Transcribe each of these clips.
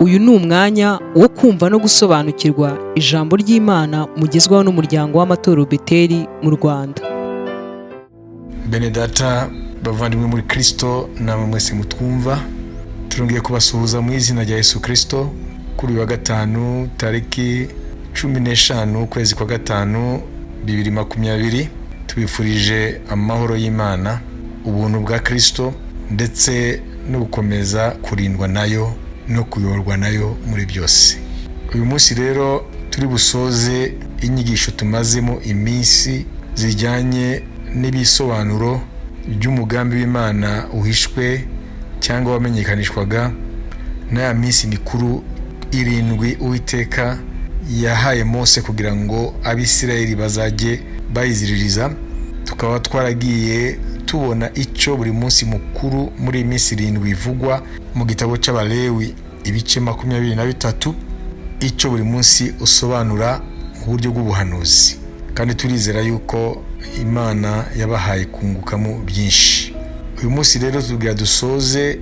Uyu ni umwanya wo kumva no gusobanukirwa ijambo ry'Imana mugezwaho n'umuryango w'amatorero Beteli mu Rwanda. Bene data bavandimwe muri Kristo, namwe mwese mutwumva, turongeye kubasuhuza mu izina rya Yesu Kristo kuri wa gatanu tariki 15 ukwezi kwa gatanu 2020. Tubifurije amahoro y'Imana, ubuntu bwa Kristo ndetse no gukomeza kurindwa nayo no kuyorwa nayo muri byose. Uyu munsi rero turi busoze inyigisho tumazemo iminsi zijyanye n'ibisobanuro by'umugambi w'Imana uhishwe cyangwa wamenyekanishwaga n'aya minsi mikuru 7 Uwiteka yahaye Mose kugira ngo Abisirayeli bazajye bayiziririza. Tukaba twaragiye tubona icyo buri munsi mukuru muri iminsi 7 ivugwa mu gitabo cy'Abalewi ibice 23, icyo buri munsi usobanura mu buryo bw'ubuhanuzi, kandi turizera yuko Imana yabahaye kungukamo byinshi. Uyu munsi rero tugira dusoze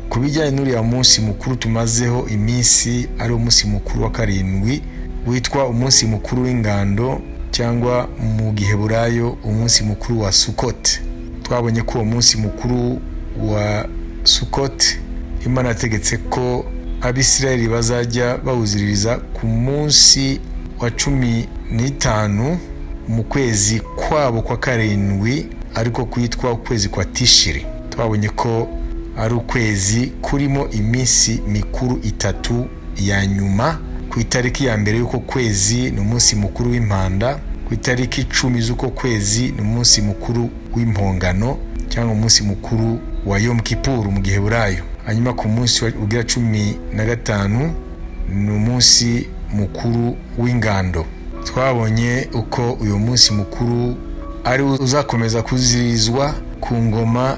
ku bijyanye n'uriya munsi mukuru tumazeho iminsi, ari umunsi mukuru wa 7 witwa umunsi mukuru w'ingando, cyangwa mu Giheburayo umunsi mukuru wa Sukot. Twabonye ko uwo munsi mukuru wa Sukot Imana yategetse ko Abisirayeli bazajya bawuziririza ku munsi wa 15 mu kwezi kwabo kwa 7, ariko kwitwa ukwezi kwa Tishiri. Twabonye ko ari ukwezi kurimo iminsi mikuru 3 ya nyuma. Ku itariki ya mbere y'uko kwezi ni umunsi mukuru w'impanda, ku itariki 10 z'uko kwezi ni umunsi mukuru w'impongano cyangwa umunsi mukuru wa Yom Kippur mu Giheburayo. Hanyuma ku munsi ugira 15 ni umunsi mukuru w'ingando. Twabonye uko uyu munsi mukuru ari uzakomeza kuzirizwa ku ngoma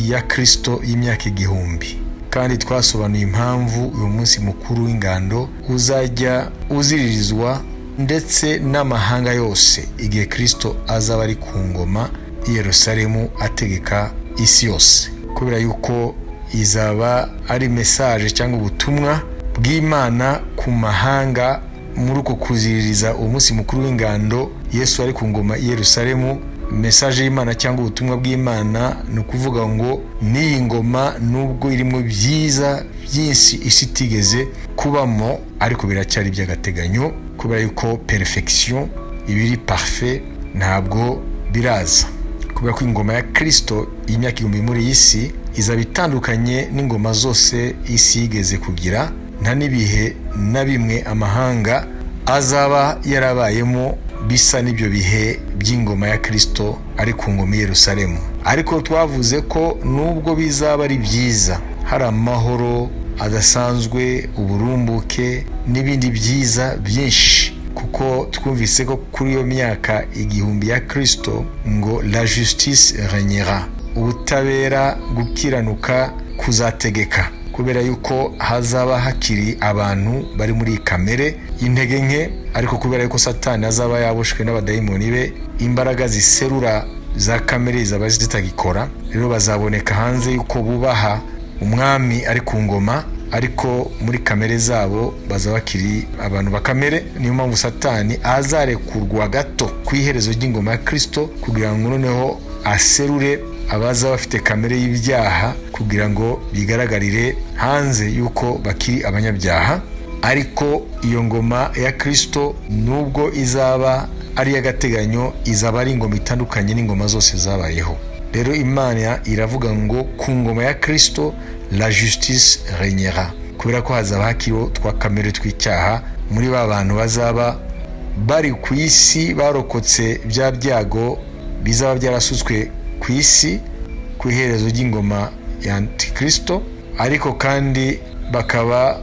ya Kristo y'imyaka 1000, kandi twasobanuye impamvu uyu munsi mukuru w'ingando uzajya uziririzwa ndetse n'amahanga yose igihe Kristo azaba ari ku ngoma i Yerusalemu ategeka isi yose, kubera yuko izaba ari message cyangwa ubutumwa bw'Imana ku mahanga. Muri uko kuziririza umunsi mukuru w'ingando Yesu ari ku ngoma i Yerusalemu, message y'Imana cyangwa ubutumwa bw'Imana ni ukuvuga ngo n'iyi ngoma nubwo irimo byiza byinshi isi itigeze kubamo, ariko biracyari by'agateganyo, kubera yuko perfection, ibiri parfait ntabwo biraza, kubera ko ingoma ya Kristo y'imyaka 1000 muri iyi si izaba itandukanye n'ingoma zose isi yigeze kugira. Nta n'ibihe na bimwe amahanga azaba yarabayemo bisa n'ibyo bihe by'ingoma ya Kristo ari ku ngoma i Yerusalemu. Ariko twavuze ko nubwo bizaba ari byiza, hari amahoro adasanzwe, uburumbuke n'ibindi byiza byinshi, kuko twumvise ko kuri iyo myaka 1000 ya Kristo ngo la justice régnera, ubutabera gukiranuka kuzategeka, kubera yuko hazaba hakiri abantu bari muri kamere y'intege nke, ariko kubera yuko Satani azaba yaboshwe n'abadayimoni be, imbaraga ziserura za kamere zaba zitagikora, rero bazaboneka hanze yuko bubaha umwami ari ku ngoma, ariko muri kamere zabo bazaba bakiri abantu bakamere. Niyo mpamvu Satani azarekurwa gato ku iherezo ry'ingoma ya Kristo, kugira ngo noneho aserure abaza bafite kamere y'ibyaha, kugira ngo bigaragarire hanze yuko bakiri abanyabyaha. Ariko iyo ngoma ya Kristo nubwo izaba ari y'agateganyo, izaba ari ingoma itandukanye n'ingoma zose zabayeho. Rero Imana iravuga ngo ku ngoma ya Kristo la justice régnera, kubera ko hazaba hakiriho twa kamere tw'icyaha muri ba bantu bazaba bari ku isi barokotse bya byago bizaba byarasutswe ku isi ku iherezo ry'ingoma ya Antikristo, ariko kandi bakaba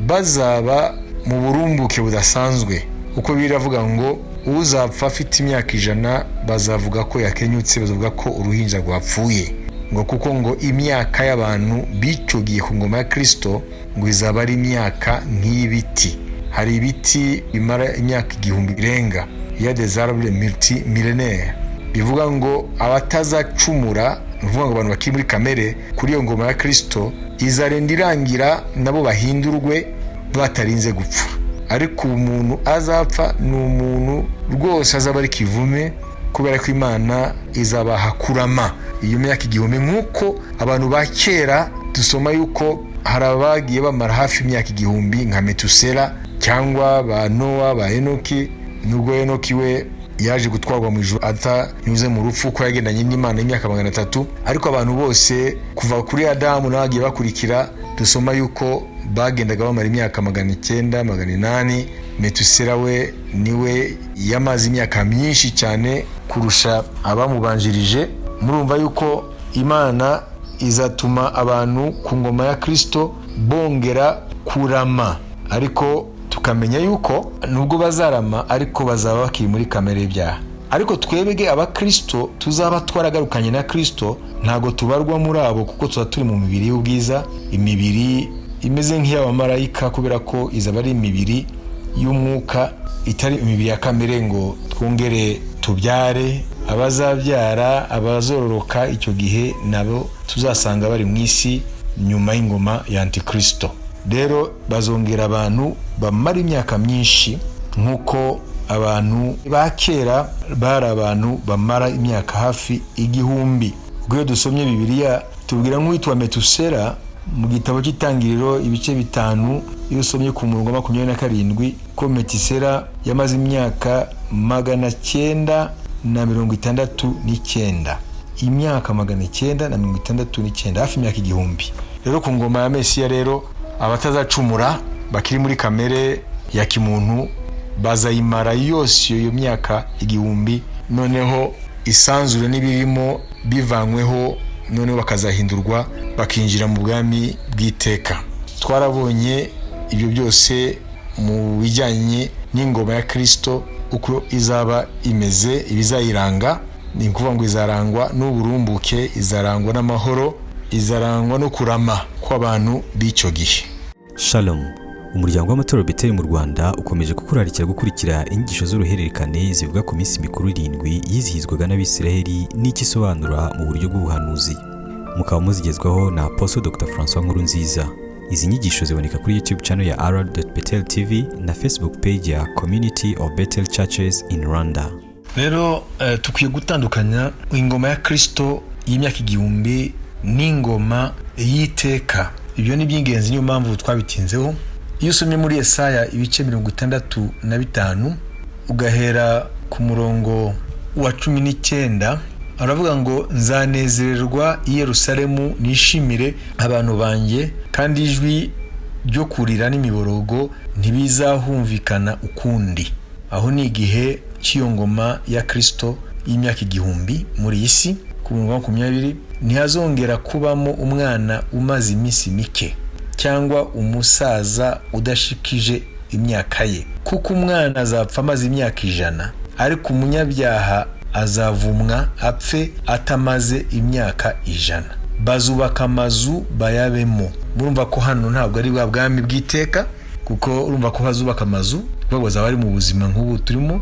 bazaba mu burumbuke budasanzwe. Uko biravuga ngo uzapfa afite imyaka 100 bazavuga ko yakenyutse, bazavuga ko uruhinja rwapfuye, ngo kuko ngo imyaka y'abantu bicugiye ku ngoma ya Kristo ngo izaba ari imyaka nk'ibiti. Hari ibiti bimara imyaka 1000 irenga, ya des arbres multimillénaires, bivuga ngo abatazacumura, uvuga ngo abantu bakiri muri kamere kuri iyo ngoma ya Kristo izarenda irangira nabo bahindurwe batarinze gupfa. Ariko umuntu azapfa ni umuntu rwose azaba ari kivume, kubera ko Imana izabaha kurama iyo myaka igihumbi. Nk'uko abantu ba kera dusoma yuko hari abagiye bamara hafi imyaka igihumbi nka Metusela cyangwa ba Nowa, ba Enoki. Nubwo Enoki we yaje gutwarwa mu ijuru atanyuze mu rupfu ko yagendanye n'Imana y'imyaka 300, ariko abantu bose kuva kuri Adamu n'abagiye bakurikira dusoma yuko bagendaga bamara imyaka 900, 800. Metusela we niwe yamaze imyaka myinshi cyane kurusha abamubanjirije. Murumva yuko Imana izatuma abantu ku ngoma ya Kristo bongera kurama, ariko tukamenya yuko nubwo bazarama ariko bazaba bakiri muri kamere y'ibyaha. Ariko twebwe abakristo tuzaba twaragarukanye na Kristo ntago tubarwa muri abo, kuko tuba turi mu mibiri y'ubwiza, imibiri imeze nk'iy'abamarayika, kubera ko izaba ari imibiri y'umwuka itari imibiri ya kamere ngo twongere tubyare. Abazabyara, abazororoka icyo gihe nabo tuzasanga bari mu isi nyuma y'ingoma ya Antikristo. Rero bazongera abantu bamara imyaka myinshi, nk'uko abantu ba kera bari abantu bamara imyaka hafi igihumbi. Ubwo iyo dusomye Bibiliya tubwira nk'uwitwa Metusela mu gitabo cy'Itangiriro ibice 5, iyo usomye ku murongo wa 27 ko Metusela yamaze imyaka 969, imyaka 969, hafi imyaka igihumbi. Rero ku ngoma ya Mesiya rero abatazacumura bakiri muri kamere ya kimuntu bazayimara yose iyo myaka igihumbi, noneho isanzure n'ibirimo bivanyweho, noneho bakazahindurwa bakinjira mu bwami bw'iteka. Twarabonye ibyo byose mu bijyanye n'ingoma ya Kristo uko izaba imeze, ibizayiranga. Ni ukuvuga ngo izarangwa n'uburumbuke, izarangwa n'amahoro, izarangwa no kurama kw'abantu b'icyo gihe. Shalom. Umuryango w'amatorero Beteli mu Rwanda ukomeje kukurarikira gukurikira inyigisho z'uruhererekane zivuga ku minsi mikuru 7 yizihizwaga n'Abisiraheli n'ikisobanura mu buryo bw'ubuhanuzi. Mukaba muzigezwaho na Apostle Dr. François Nkurunziza. Izi nyigisho ziboneka kuri YouTube channel ya r.betel TV na Facebook page ya Community of Bethel Churches in Rwanda. Rero tukwiye gutandukanya ingoma ya Kristo y'imyaka igihumbi n'ingoma y'iteka. Ibyo ni by'ingenzi, niyo mpamvu twabitinzeho. Iyo usomye muri Yesaya ibice 65 ugahera ku murongo wa 19, aravuga ngo nzanezererwa i Yerusalemu nishimire abantu banjye, kandi ijwi ryo kurira n'imiborogo ntibizahumvikana ukundi. Aho ni igihe cy'iyo ngoma ya Kristo y'imyaka igihumbi muri iyi si. Ku murongo wa 20, ntihazongera kubamo umwana umaze iminsi mike cyangwa umusaza udashikije imyaka ye, kuko umwana azapfa amaze imyaka 100, ariko umunyabyaha azavumwa apfe atamaze imyaka 100. Bazubaka amazu bayabemo. Murumva ko hano ntabwo ari bwa bwami bw'iteka, kuko urumva ko bazubaka amazu kuko bazaba bari mu buzima nk'ubu turimo,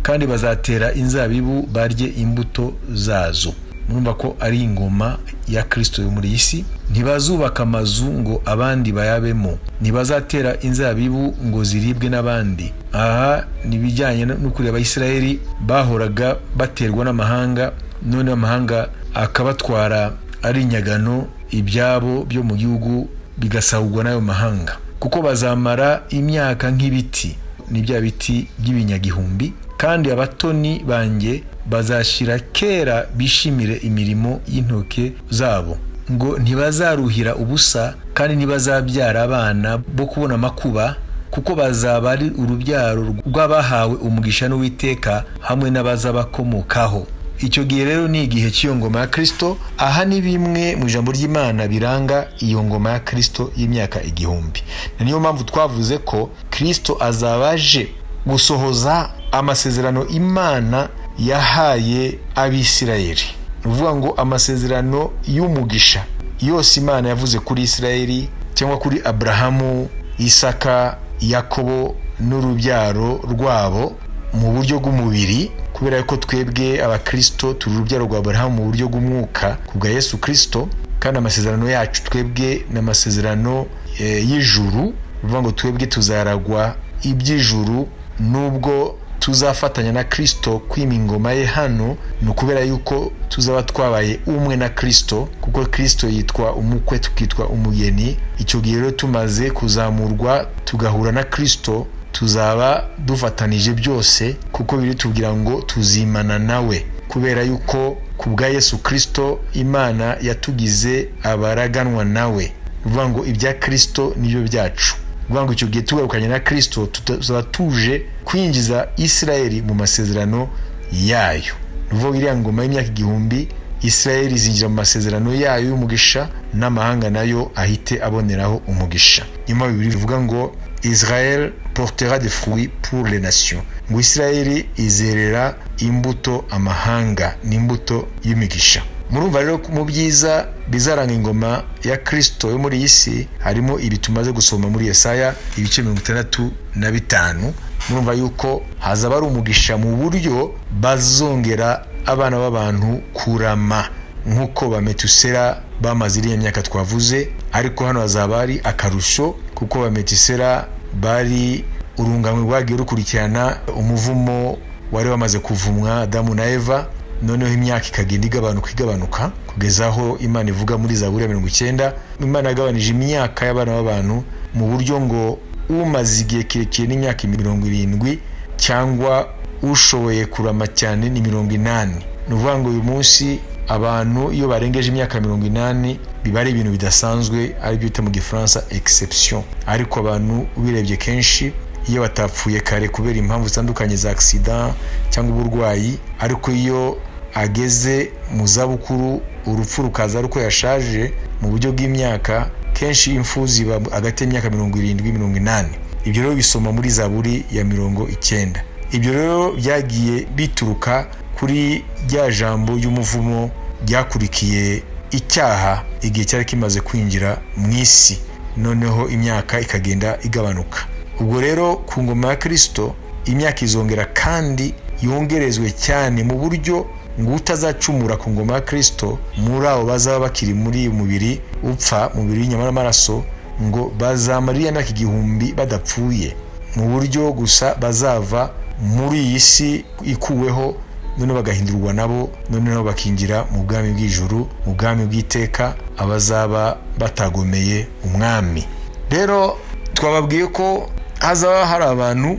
kandi bazatera inzabibu barye imbuto zazo. Murumva ko ari ingoma ya Kristo yo muri isi. Ntibazubaka amazu ngo abandi bayabemo, ntibazatera inzabibu ngo ziribwe n'abandi. Aha nibijyanye no kuri Abisiraheli bahoraga baterwa n'amahanga, none amahanga akabatwara ari inyagano ibyabo byo mu gihugu bigasahurwa n'ayo mahanga, kuko bazamara imyaka nk'ibiti, ni bya biti by'ibinyagihumbi. Kandi abatoni banjye bazashira kera bishimire imirimo y'intoke zabo, ngo ntibazaruhira ubusa, kandi ntibazabyara abana bo kubona amakuba, kuko bazaba ari urubyaro rw'abahawe umugisha n'Uwiteka hamwe n'abazabakomokaho. Icyo gihe rero ni igihe cy'iyo ngoma ya Kristo. Aha ni bimwe mu ijambo ry'Imana biranga iyo ngoma ya Kristo y'imyaka igihumbi. Niyo mpamvu twavuze ko Kristo azabaje gusohoza amasezerano Imana yahaye Abisiraheli. Uvuga ngo amasezerano y'umugisha yose Imana yavuze kuri Isiraheli cyangwa kuri Abrahamu, Isaka, Yakobo n'urubyaro rwabo mu buryo bw'umubiri, kubera ko twebwe abakristo turi urubyaro rwa Abrahamu mu buryo bw'umwuka kubwa Yesu Kristo. Kandi amasezerano yacu twebwe n'amasezerano y'ijuru bivuga ngo twebwe tuzaragwa iby'ijuru nubwo tuzafatanya na Kristo kwima ingoma ye hano. Ni ukubera yuko tuzaba twabaye umwe na Kristo, kuko Kristo yitwa umukwe tukitwa umugeni. Icyo gihe rero tumaze kuzamurwa tugahura na Kristo, tuzaba dufatanije byose, kuko biri tubwira ngo tuzimana nawe, kubera yuko kubwa Yesu Kristo Imana yatugize abaraganwa nawe. Bivuga ngo ibya Kristo nibyo byacu. Bivuga ngo icyo gihe tugarukanye na Kristo tuzaba tuje kwinjiza Isirayeli mu masezerano yayo. Bivuga iriya ngoma y'imyaka 1000 Isirayeli izinjira mu masezerano yayo y'umugisha, n'amahanga nayo ahite aboneraho umugisha. Nyuma Bibiliya bivuga ngo Israël portera des fruits pour les nations. Ngo Isirayeli izerera imbuto amahanga, n'imbuto y'imigisha. Murumva rero mu byiza bizaranga ingoma ya Kristo yo muri isi harimo ibi tumaze gusoma muri Yesaya ibice 65. Murumva yuko hazaba ari umugisha mu buryo bazongera abana b'abantu kurama nk'uko ba Metusela bamaze iriya myaka twavuze, ariko hano hazaba ari akarusho, kuko ba Metusela bari urunganwe rwagiye rukurikirana umuvumo wari wamaze kuvumwa Adamu na Eva. Noneho imyaka ikagenda igabanuka kugeza aho Imana ivuga muri Zaburi ya 90, Imana yagabanije imyaka y'abana b'abantu mu buryo ngo umaze igihe kirekire n'imyaka 70 cyangwa ushoboye kurama cyane ni 80. Ni ukuvuga ngo uyu munsi abantu iyo barengeje imyaka 80 biba ari ibintu bidasanzwe, ari byo bita mu Gifaransa exception. Ariko abantu ubirebye kenshi iyo batapfuye kare kubera impamvu zitandukanye za accident cyangwa uburwayi, ariko iyo ageze mu zabukuru urupfu rukaza ruko yashaje mu buryo bw'imyaka, kenshi impfu ziba hagati y'imyaka 70-80. Ibyo rero bisoma muri Zaburi ya 90. Ibyo rero byagiye bituruka kuri rya jambo y'umuvumo ryakurikiye icyaha igihe cyari kimaze kwinjira mu isi, noneho imyaka ikagenda igabanuka. Ubwo rero ku ngoma ya Kristo imyaka izongera kandi yongerezwe cyane, mu buryo ngo utazacumura ku ngoma ya Kristo muri abo bazaba bakiri muri umubiri upfa, umubiri w'inyama n'amaraso, ngo bazamara imyaka 1000 badapfuye, mu buryo gusa bazava muri iyi si ikuweho, none bagahindurwa nabo, none bakinjira mu bwami bw'ijuru, mu bwami bw'iteka, abazaba batagomeye umwami. Rero twababwiye ko hazaba hari abantu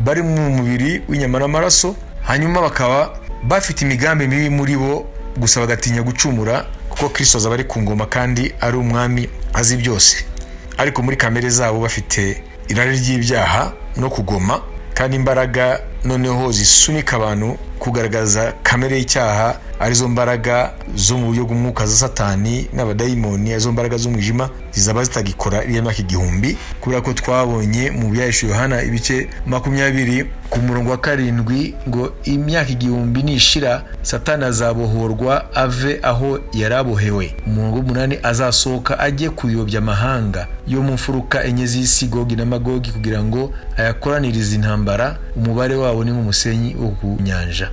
bari mu mubiri w'inyama n'amaraso, hanyuma bakaba bafite imigambi mibi muri bo, gusa bagatinya gucumura, kuko Kristo azaba ari ku ngoma kandi ari umwami azi byose. Ariko muri kamere zabo bafite irari ry'ibyaha no kugoma, kandi imbaraga noneho zisunika abantu kugaragaza kamere y'icyaha, arizo mbaraga zo mu buryo bw'umwuka za Satani n'abadayimoni, arizo mbaraga z'umwijima zizaba zitagikora iriya myaka 1000, kubera ko twabonye mu byahishuwe Yohana ibice 20 ku murongo wa 7 ngo imyaka 1000 nishira Satani azabohorwa ave aho yarabohewe. Umurongo 8 azasohoka ajye kuyobya amahanga yo mu mfuruka enye z'isi, Gogi na Magogi, kugira ngo ayakoranirize intambara, umubare wabo ni nk'umusenyi wo ku nyanja.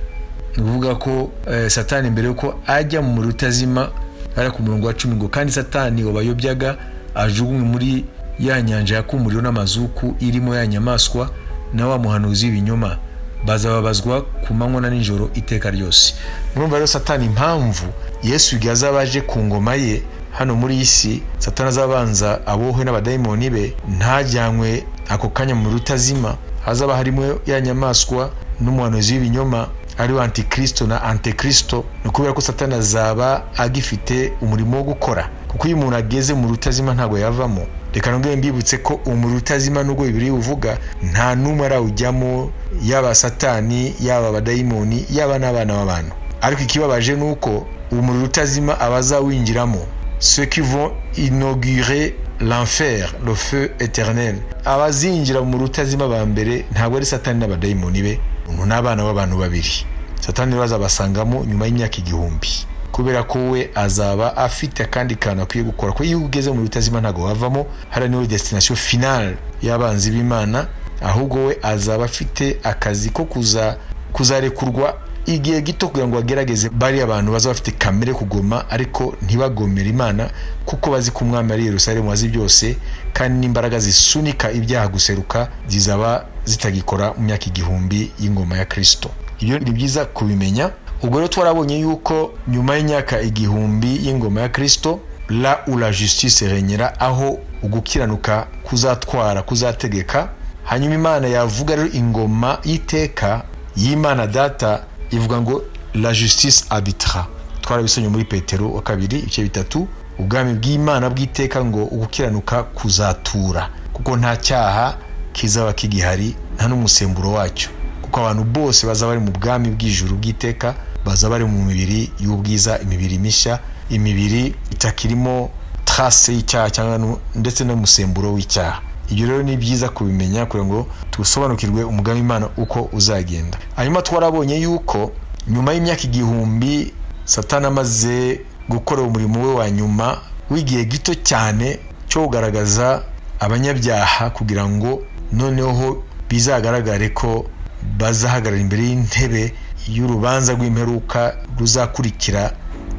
Ni ukuvuga ko Satani mbere yuko ajya mu muriro utazima, ari ku murongo wa 10 ngo kandi Satani wabayobyaga ajugunywe muri ya nyanja yakumuriro n'amazuku irimo ya nyamaswa na wa muhanuzi w'ibinyoma, bazababazwa ku manywa na nijoro iteka ryose. Murumva rero Satani impamvu Yesu yazabaje ku ngoma ye hano muri isi, Satani azabanza abohwe n'abadayimoni be, ntajyanywe ako kanya mu rutazima, hazaba harimo ya nyamaswa n'umuhanuzi w'ibinyoma ari wa Antikristo na Antikristo. Ni kubera ko Satani azaba agifite umurimo wo gukora, kuko iyo umuntu ageze mu rutazima ntago yavamo. Reka nongere mbibutse ko umuriro utazima nubwo Bibiliya uvuga nta numwe arawujyamo, yaba Satani, yaba abadayimoni, yaba n'abana b'abantu. Ariko ikibabaje nuko umuriro utazima abazawinjiramo, ceux qui vont inaugurer l'enfer, le feu éternel, abazinjira mu rutazima ba mbere ntabwo ari Satani n'abadayimoni be, n'abana b'abantu babiri. Satani bazabasangamo nyuma y'imyaka 1000, kubera ko we azaba afite kandi kantu akwiye gukora. Ko iyo ugeze mu rutazima ntago wavamo, hari niyo destination finale y'abanzi b'Imana, ahubwo we azaba afite akazi ko kuzarekurwa igihe gito kugira ngo bagerageze bari abantu baza bafite kamere kugoma ariko ntibagomera Imana kuko bazi ko umwami ari Yerusalemu azi byose kandi n'imbaraga zisunika ibyaha guseruka zizaba zitagikora mu myaka 1000 y'ingoma ya Kristo. Ibyo ni byiza kubimenya. Ubwo rero twarabonye yuko nyuma y'imyaka 1000 y'ingoma ya Kristo, la où la justice régnera, aho ugukiranuka kuzategeka, hanyuma Imana yavuga rero ingoma y'iteka y'Imana Data ivuga ngo la justice habitera. Twarabisonye muri Petero wa 2 ibice 3, ubwami bw'Imana bw'iteka ngo ugukiranuka kuzatura, kuko nta cyaha kizaba kigihari nta n'umusemburo wacyo, kuko abantu bose baza bari mu bwami bw'ijuru bw'iteka, baza bari mu mibiri y'ubwiza, imibiri mishya, imibiri itakirimo trace y'icyaha cyangwa ndetse no musemburo w'icyaha. Ibyo rero ni byiza kubimenya kugira ngo tusobanukirwe umugambi Imana uko uzagenda. Hanyuma twarabonye yuko nyuma y'imyaka 1000 Satani amaze gukora umurimo we wa nyuma w'igihe gito cyane cyo kugaragaza abanyabyaha kugira ngo noneho bizagaragare ko bazahagarara imbere y'intebe y'urubanza rw'imperuka ruzakurikira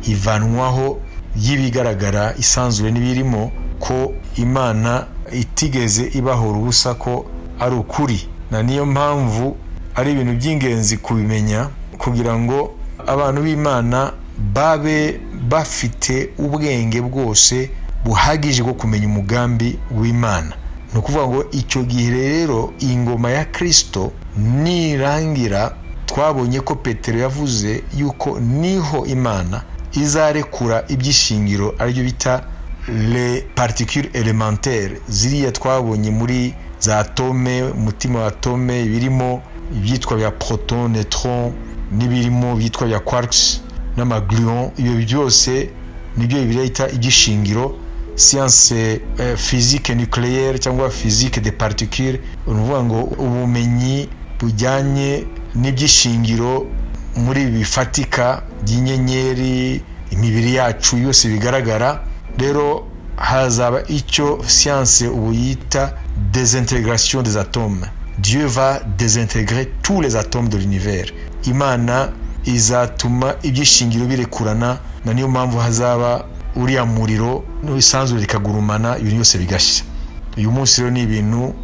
ivanwaho y'ibigaragara isanzure n'ibirimo, ko Imana itigeze ibahora ubusa, ko ari ukuri. Na niyo mpamvu ari ibintu by'ingenzi kubimenya kugira ngo abantu b'Imana babe bafite ubwenge bwose buhagije bwo kumenya umugambi w'Imana. Ni ukuvuga ngo icyo gihe rero ingoma ya Kristo nirangira, twabonye ko Petero yavuze yuko niho Imana izarekura ibyishingiro aribyo bita les particules élémentaires, ziriya twabonye muri za atome, umutima wa atome, birimo ibyitwa bya proton, neutron, n'ibirimo byitwa bya quarks n'amagluon. Ibyo byose nibyo birita ibyishingiro. Science physique nucléaire cyangwa physique des particules, uvuga ngo ubumenyi bujyanye n'ibyishingiro muri bifatika by'inyenyeri, imibiri yacu yose bigaragara. Rero hazaba icyo science ubu yita désintégration des atomes. Dieu va désintégrer tous les atomes de l'univers. Imana izatuma ibyishingiro birekurana, na niyo mpamvu hazaba uriya muriro n'isanzure rikagurumana, ibintu byose bigashya. Uyu munsi rero ni ibintu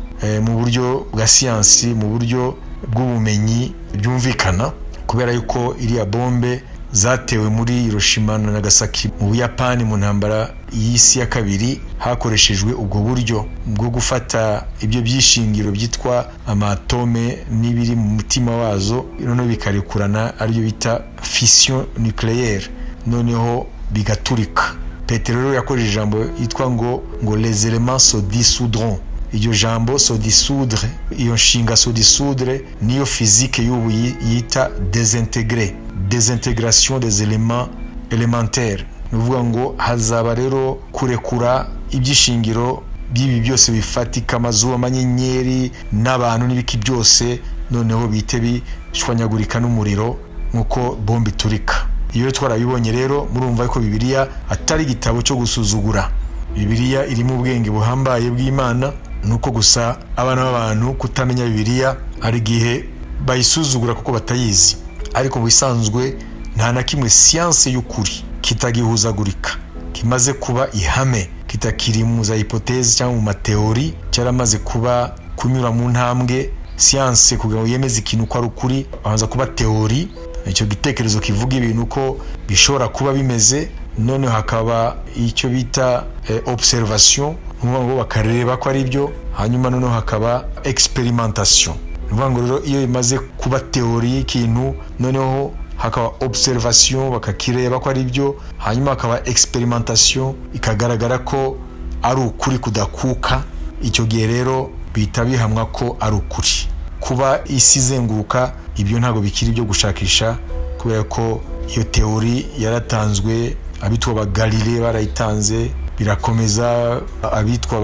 mu buryo bwa science, mu buryo bw'ubumenyi byumvikana, kubera yuko iriya bombe zatewe muri Hiroshima na Nagasaki mu Buyapani mu ntambara y'isi ya kabiri, hakoreshejwe ubwo buryo bwo gufata ibyo byishingiro byitwa amatome n'ibiri mu mutima wazo, noneho bikarekurana, aribyo bita fission nucléaire, noneho bigaturika. Petero rero yakoresheje ijambo yitwa ngo les éléments se dissoudront. Iryo jambo se dissoudre, iyo nshinga se dissoudre niyo physique y'ubu yita désintégrer, désintégration des éléments élémentaires. Nuvuga ngo hazaba rero kurekura ibyishingiro by'ibi byose bifatika, amazuba, amanyenyeri n'abantu n'ibiki byose, noneho bite bishwanyagurika n'umuriro nkuko bombe iturika. Iyo twarabibonye rero, murumva ko Bibiliya atari igitabo cyo gusuzugura. Bibiliya irimo ubwenge buhambaye bw'Imana, nuko gusa abana b'abantu kutamenya Bibiliya ari igihe bayisuzugura kuko batayizi. Ariko mu bisanzwe nta na kimwe science y'ukuri kitagihuzagurika, kimaze kuba ihame, kitakiri mu za hypothèse cyangwa mu mateori, cyaramaze kuba kunyura mu ntambwe. Science kugira ngo yemeze ikintu ko ari ukuri, abanza kuba teori, icyo gitekerezo kivuga ibintu ko bishobora kuba bimeze, noneho hakaba icyo bita observation, nuvuga ngo bakareba ko ari byo, hanyuma noneho hakaba experimentation. Nuvuga ngo rero iyo imaze kuba teori y'ikintu, noneho hakaba observation, bakakireba ko ari byo, hanyuma hakaba experimentation, ikagaragara ko ari ukuri kudakuka. Icyo gihe rero bihita bihamwa ko ari ukuri. Kuba isi izenguruka, ibyo ntabwo bikiri byo gushakisha, kubera ko iyo teori yaratanzwe, abitwa ba Galilée barayitanze, birakomeza abitwa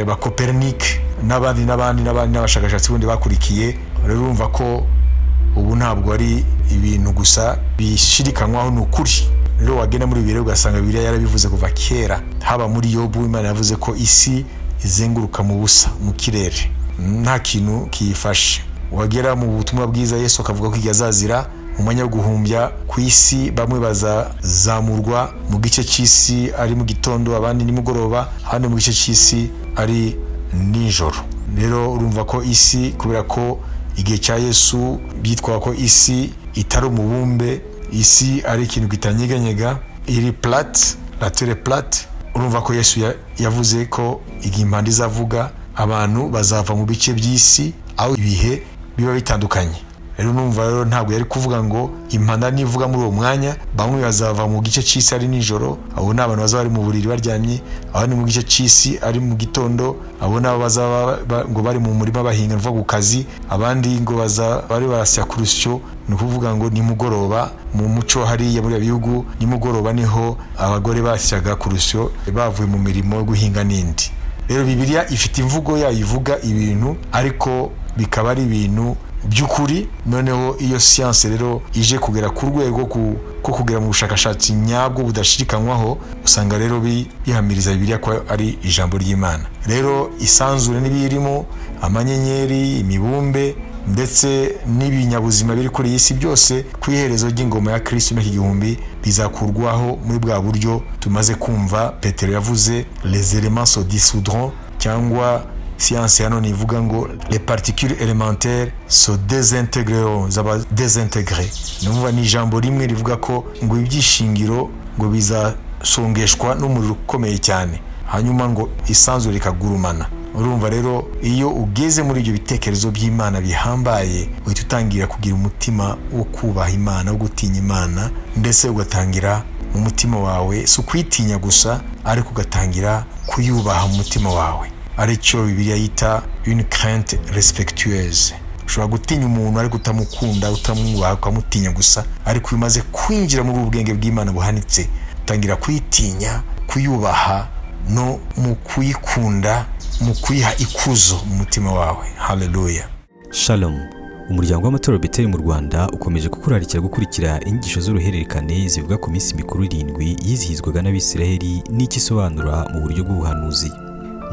ba Copernic n'abandi n'abashakashatsi bundi bakurikiye. Rero urumva ko ubu ntabwo ari ibintu gusa bishirikanywaho n'ukuri. Rero wagenda muri Bibiliya ugasanga Bibiliya yarabivuze kuva kera. Haba muri Yobu, Imana yavuze ko isi izenguruka mu busa, mu kirere, nta kintu kiyifashe. Wagera mu butumwa bwiza, Yesu akavuga ko igihe azazira mu mwanya wo guhumbya ku isi, bamwe bazazamurwa mu gice cy'isi ari mu gitondo, abandi nimugoroba, ahandi mu gice cy'isi ari nijoro. Rero urumva ko isi, kubera ko igihe cya Yesu byitwa ko isi itari umubumbe, isi ari ikintu kitanyeganyega, iri plate, la terre plate. Urumva ko Yesu yavuze ko igihe impanda izavuga abantu bazava mu bice by'isi aho ibihe biba bitandukanye. Rero numva rero ntabwo yari kuvuga ngo impanda nivuga muri uwo mwanya bamwe bazava mu gice cy'isi ari nijoro, abo ni abantu bazaba bari mu buriri baryamye, abandi mu gice cy'isi ari mu gitondo, abo nabo bazaba ngo bari mu murima bahinga mva ku kazi, abandi ngo bari barasya ku rusyo, ni ukuvuga ngo nimugoroba. Mu muco hariya muri bihugu nimugoroba niho abagore basyaga ku rusyo bavuye mu mirimo yo guhinga n'indi. Rero Bibiliya ifite imvugo yayo ivuga ibintu ariko bikaba ari ibintu by'ukuri. Noneho iyo siyanse rero ije kugera ku rwego ko kugera mu bushakashatsi nyabwo budashidikanywaho, usanga rero bihamiriza Bibiliya ko ari ijambo ry'Imana. Rero isanzure n'ibirimo, amanyenyeri, imibumbe ndetse n'ibinyabuzima biri kuri iyi si byose ku iherezo ry'ingoma ya Kristo imyaka 1000 bizakurwaho muri bwa buryo tumaze kumva Petero yavuze, les éléments se dissoudront, cyangwa siyanse hano nivuga ngo les particules élémentaires se désintégreront, zaba désintégré. Numva ni ijambo rimwe rivuga ko ngo ibyishingiro ngo bizasongeshwa n'umuriro ukomeye cyane, hanyuma ngo isanzure rikagurumana. Urumva rero iyo ugeze muri ibyo bitekerezo by'Imana bihambaye, uhita utangira kugira umutima wo kubaha Imana, wo gutinya Imana, ndetse ugatangira mu mutima wawe si ukwitinya gusa, ariko ugatangira kuyubaha mu mutima wawe, aricyo Bibiliya yita une crainte respectueuse. Ushobora gutinya umuntu ariko utamukunda, utamwubaha, ukamutinya gusa, ariko iyo umaze kwinjira muri ubwenge bw'Imana buhanitse, utangira kuyitinya, kuyubaha, no mu kuyikunda, mu kuyiha ikuzo mu mutima wawe. Haleluya. Shalom. Umuryango w'amatorero Beteli mu Rwanda ukomeje kukurarikira gukurikira inyigisho z'uruhererekane zivuga ku minsi mikuru 7 yizihizwaga n'Abisiraheli n'ikisobanura mu buryo bw'ubuhanuzi.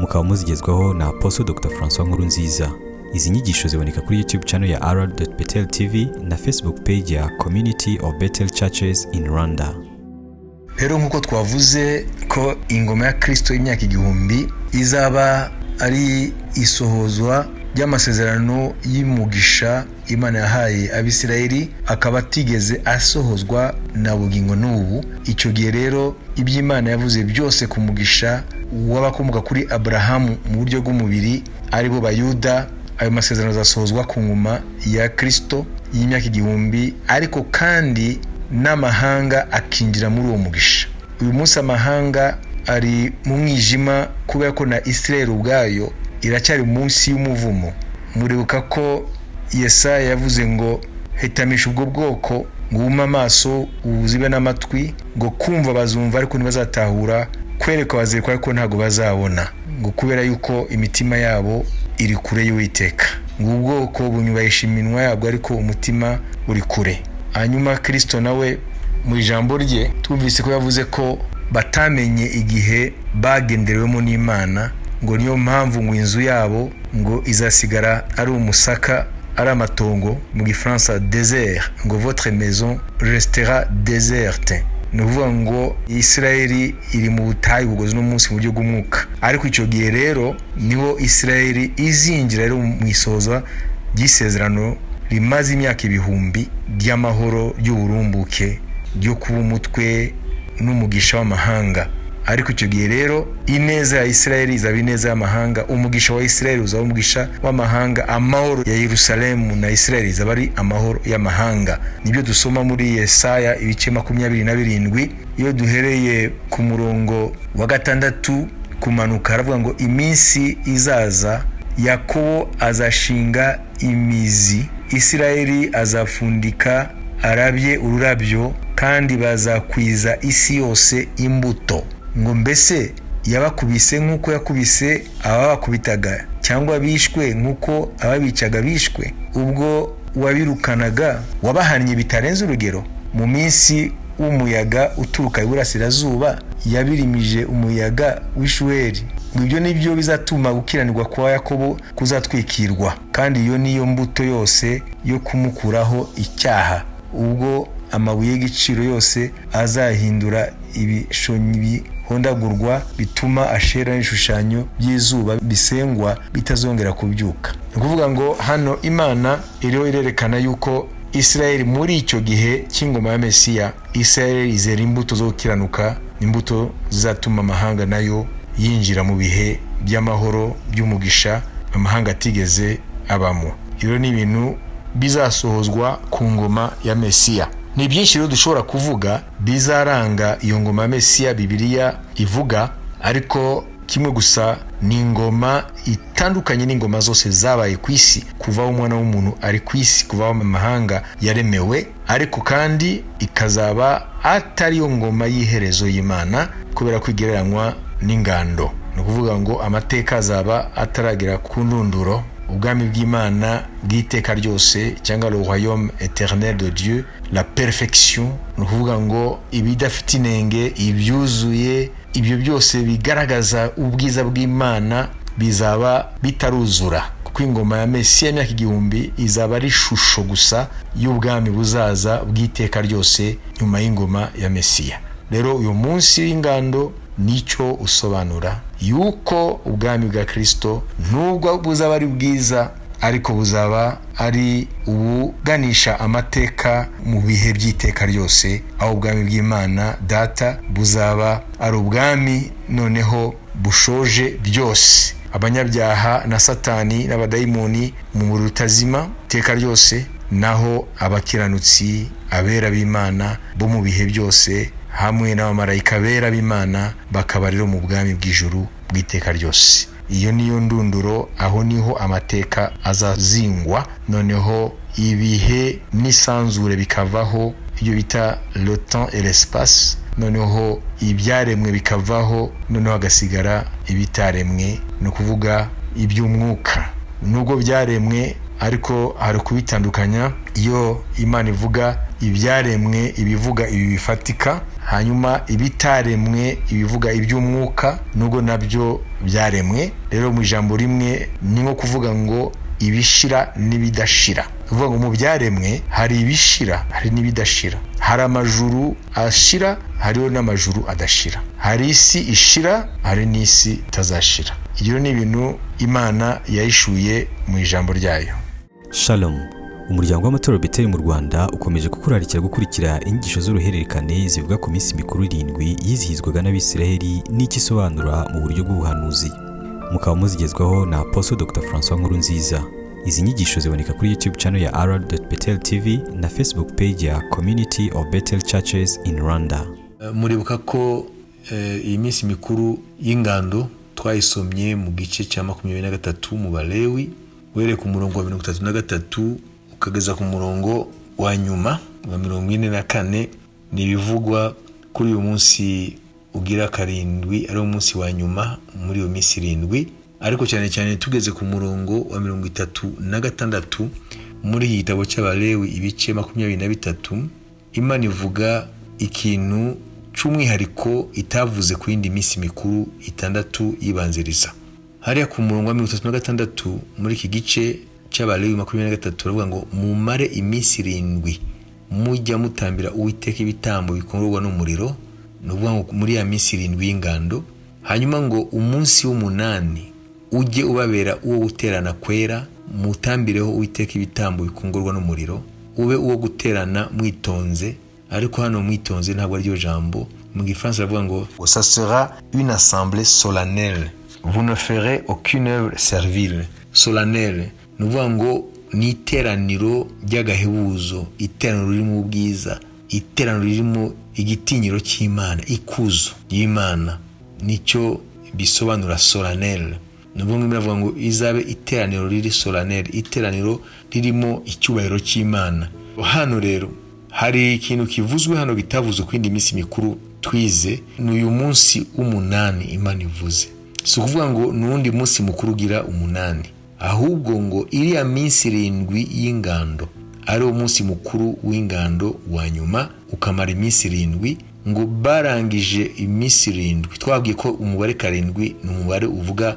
Mukaba muzigezwaho na Apostle Dr. François Nkurunziza. Izi nyigisho ziboneka kuri YouTube channel ya rr.betel TV na Facebook page ya Community of Bethel Churches in Rwanda. Rero nk'uko twavuze ko ingoma ya Kristo y'imyaka 1000 izaba ari isohozwa ry'amasezerano y'umugisha Imana yahaye Abisirayeli, akaba atigeze asohozwa na bugingo n'ubu. Icyo gihe rero iby'Imana yavuze byose ku mugisha w'abakomoka kuri Abrahamu mu buryo bw'umubiri aribo Bayuda, ayo masezerano azasohozwa ku ngoma ya Kristo y'imyaka 1000, ariko kandi n'amahanga akinjira muri uwo mugisha. Uyu munsi amahanga ari mu mwijima kubera ko na Israel ubwayo iracyari munsi y'umuvumo. Muribuka ko Yesaya yavuze ngo hetamisha ubwo bwoko, ngo ume amaso uzibe n'amatwi, ngo kumva bazumva ariko ntibazatahura, kwereka bazirikwa ariko ntago bazabona, ngo kubera yuko imitima yabo iri kure y'Uwiteka. Ngo ubwoko bunyubahisha iminwa yabwo ariko umutima uri kure. Hanyuma Kristo nawe mu ijambo rye twumvise ko yavuze ko batamenye igihe bagenderewemo n'Imana, ngo niyo mpamvu ngo inzu yabo ngo izasigara ari umusaka, ari amatongo, mu Gifaransa désert, ngo votre maison restera déserte. Ni ukuvuga ngo Isirayeli iri mu butayu bugozi no munsi mu buryo bw'umwuka, ariko icyo gihe rero niho Isirayeli izinjira rero mu isoza ry'isezerano rimaze imyaka 1000 ry'amahoro, ry'uburumbuke, ryo kuba umutwe n'umugisha w'amahanga. Ariko icyo gihe rero ineza ya Isirayeli izaba ineza y'amahanga, umugisha wa Isirayeli uzaba umugisha w'amahanga, amahoro ya Yerusalemu na Isirayeli izaba ari amahoro y'amahanga. Nibyo dusoma muri Yesaya ibice 27. Iyo duhereye ku murongo wa 6 kumanuka, haravuga ngo iminsi izaza Yakobo azashinga imizi, Isirayeli azafundika arabye ururabyo, kandi bazakwiza isi yose imbuto. Ngo mbese yabakubise nk'uko yakubise ababakubitaga, cyangwa bishwe nk'uko ababicaga bishwe? Ubwo wabirukanaga wabahannye bitarenze urugero. Mu minsi w'umuyaga uturuka iburasirazuba yabirimije umuyaga w'ishuheri. Ibyo nibyo bizatuma gukiranirwa kwa Yakobo kuzatwikirwa, kandi iyo niyo mbuto yose yo kumukuraho icyaha. ubwo amabuye y'igiciro yose azahindura ibishonyi bihondagurwa bituma ashera n'ibishushanyo by'izuba bisengwa bitazongera kubyuka. Ni ukuvuga ngo hano Imana iriho irerekana yuko Israeli muri icyo gihe cy'ingoma ya Mesiya, Israeli izera imbuto zo gukiranuka, imbuto zizatuma amahanga nayo yinjira mu bihe by'amahoro by'umugisha amahanga atigeze abamo. Iyo ni ibintu bizasohozwa ku ngoma ya Mesiya. Ni byinshi rero dushobora kuvuga bizaranga iyo ngoma ya Mesiya Bibiliya ivuga, ariko kimwe gusa ni ingoma itandukanye n'ingoma zose zabaye ku isi kuva umwana w'umuntu ari ku isi, kuva amahanga yaremewe, ariko kandi ikazaba atari yo ngoma y'iherezo y'Imana kubera kwigereranywa n'ingando. Ni ukuvuga ngo amateka azaba ataragera ku ndunduro, ubwami bw'Imana bw'iteka ryose cyangwa le royaume éternel de Dieu, la perfection. Ni ukuvuga ngo ibidafite inenge, ibyuzuye, ibyo byose bigaragaza ubwiza bw'Imana bizaba bitaruzura, kuko ingoma ya Mesiya imyaka 1000 izaba ari ishusho gusa y'ubwami buzaza bw'iteka ryose nyuma y'ingoma ya Mesiya. Rero uyu munsi w'ingando nicyo usobanura yuko ubwami bwa Kristo nubwo buzaba ari bwiza, ariko buzaba ari ubuganisha amateka mu bihe by'iteka ryose, aho ubwami bw'Imana Data buzaba ari ubwami noneho bushoje byose, abanyabyaha na Satani n'abadayimoni mu muriro utazima iteka ryose, naho abakiranutsi abera b'Imana bo mu bihe byose hamwe n'abamarayika bera b'Imana bakaba rero mu bwami bw'ijuru bw'iteka ryose. Iyo niyo ndunduro, aho niho amateka azazingwa, noneho ibihe n'isanzure bikavaho, ibyo bita le temps et l'espace, noneho ibyaremwe bikavaho, noneho hagasigara ibitaremwe, ni ukuvuga iby'umwuka. Nubwo byaremwe ariko hari kubitandukanya. Iyo Imana ivuga ibyaremwe ibivuga ibi bifatika, hanyuma ibitaremwe ibivuga iby'umwuka, nubwo nabyo byaremwe. Rero mu ijambo rimwe ni nko kuvuga ngo ibishira n'ibidashira. Uvuga ngo mu byaremwe hari ibishira hari n'ibidashira, hari amajuru ashira hariho n'amajuru adashira, hari isi ishira hari n'isi itazashira. Iyo ni ibintu Imana yahishuye mu ijambo ryayo. Shalom. Umuryango w'amatorero Beteli mu Rwanda ukomeje kukurarikira gukurikira inyigisho z'uruhererekane zivuga ku minsi mikuru 7 yizihizwaga n'Abisiraheli n'ikisobanura mu buryo bw'ubuhanuzi. Mukaba muzigezwaho na Apostle Dr. François Nkurunziza. Izi nyigisho ziboneka kuri YouTube channel ya rr.betel TV na Facebook page ya Community of Bethel Churches in Rwanda. Muribuka ko iyi minsi mikuru y'ingando twayisomye mu gice cya 23 mu Balewi, were ku murongo wa 33 ukageza ku murongo wa nyuma wa 44. Ni bivugwa kuri uyu munsi ugira 7 ari umunsi wa nyuma muri iyo minsi 7, ariko cyane cyane tugeze ku murongo wa 36 muri iki gitabo cy'Abalewi ibice 23. Imana ivuga ikintu cy'umwihariko itavuze ku yindi minsi mikuru 6 yibanziriza. Hariya ku murongo wa 36 muri iki gice cy'Abalewi 23 baravuga ngo mumare iminsi 7 mujya mutambira Uwiteka ibitambo bikongorwa n'umuriro. Nuvuga ngo muri ya minsi 7 y'ingando, hanyuma ngo umunsi w'8 ujye ubabera uwo guterana kwera, mutambireho Uwiteka ibitambo bikongorwa n'umuriro, ube uwo guterana mwitonze. Ariko hano mwitonze ntabwo ari ryo jambo. Mu Gifaransa bavuga ngo ça sera une assemblée solennelle, vous ne ferez aucune œuvre servile. Solennelle nuvuga ngo ni iteraniro ry'agahebuzo, iteraniro ririmo ubwiza, iteraniro ririmo igitinyiro cy'Imana, ikuzo y'Imana. Nicyo bisobanura solennelle. Nuvuga ngo izabe iteraniro riri solennelle, iteraniro ririmo icyubahiro cy'Imana. Hano rero hari ikintu kivuzwe hano bitavuzwe ku yindi minsi mikuru twize. N'uyu munsi w'8 Imana ivuze, si ukuvuga ngo n'undi munsi mukuru ugira 8, ahubwo ngo iriya minsi 7 y'ingando ari umunsi mukuru w'ingando wa nyuma ukamara iminsi 7. Ngo barangije iminsi 7, twabwiye ko umubare 7 ni umubare uvuga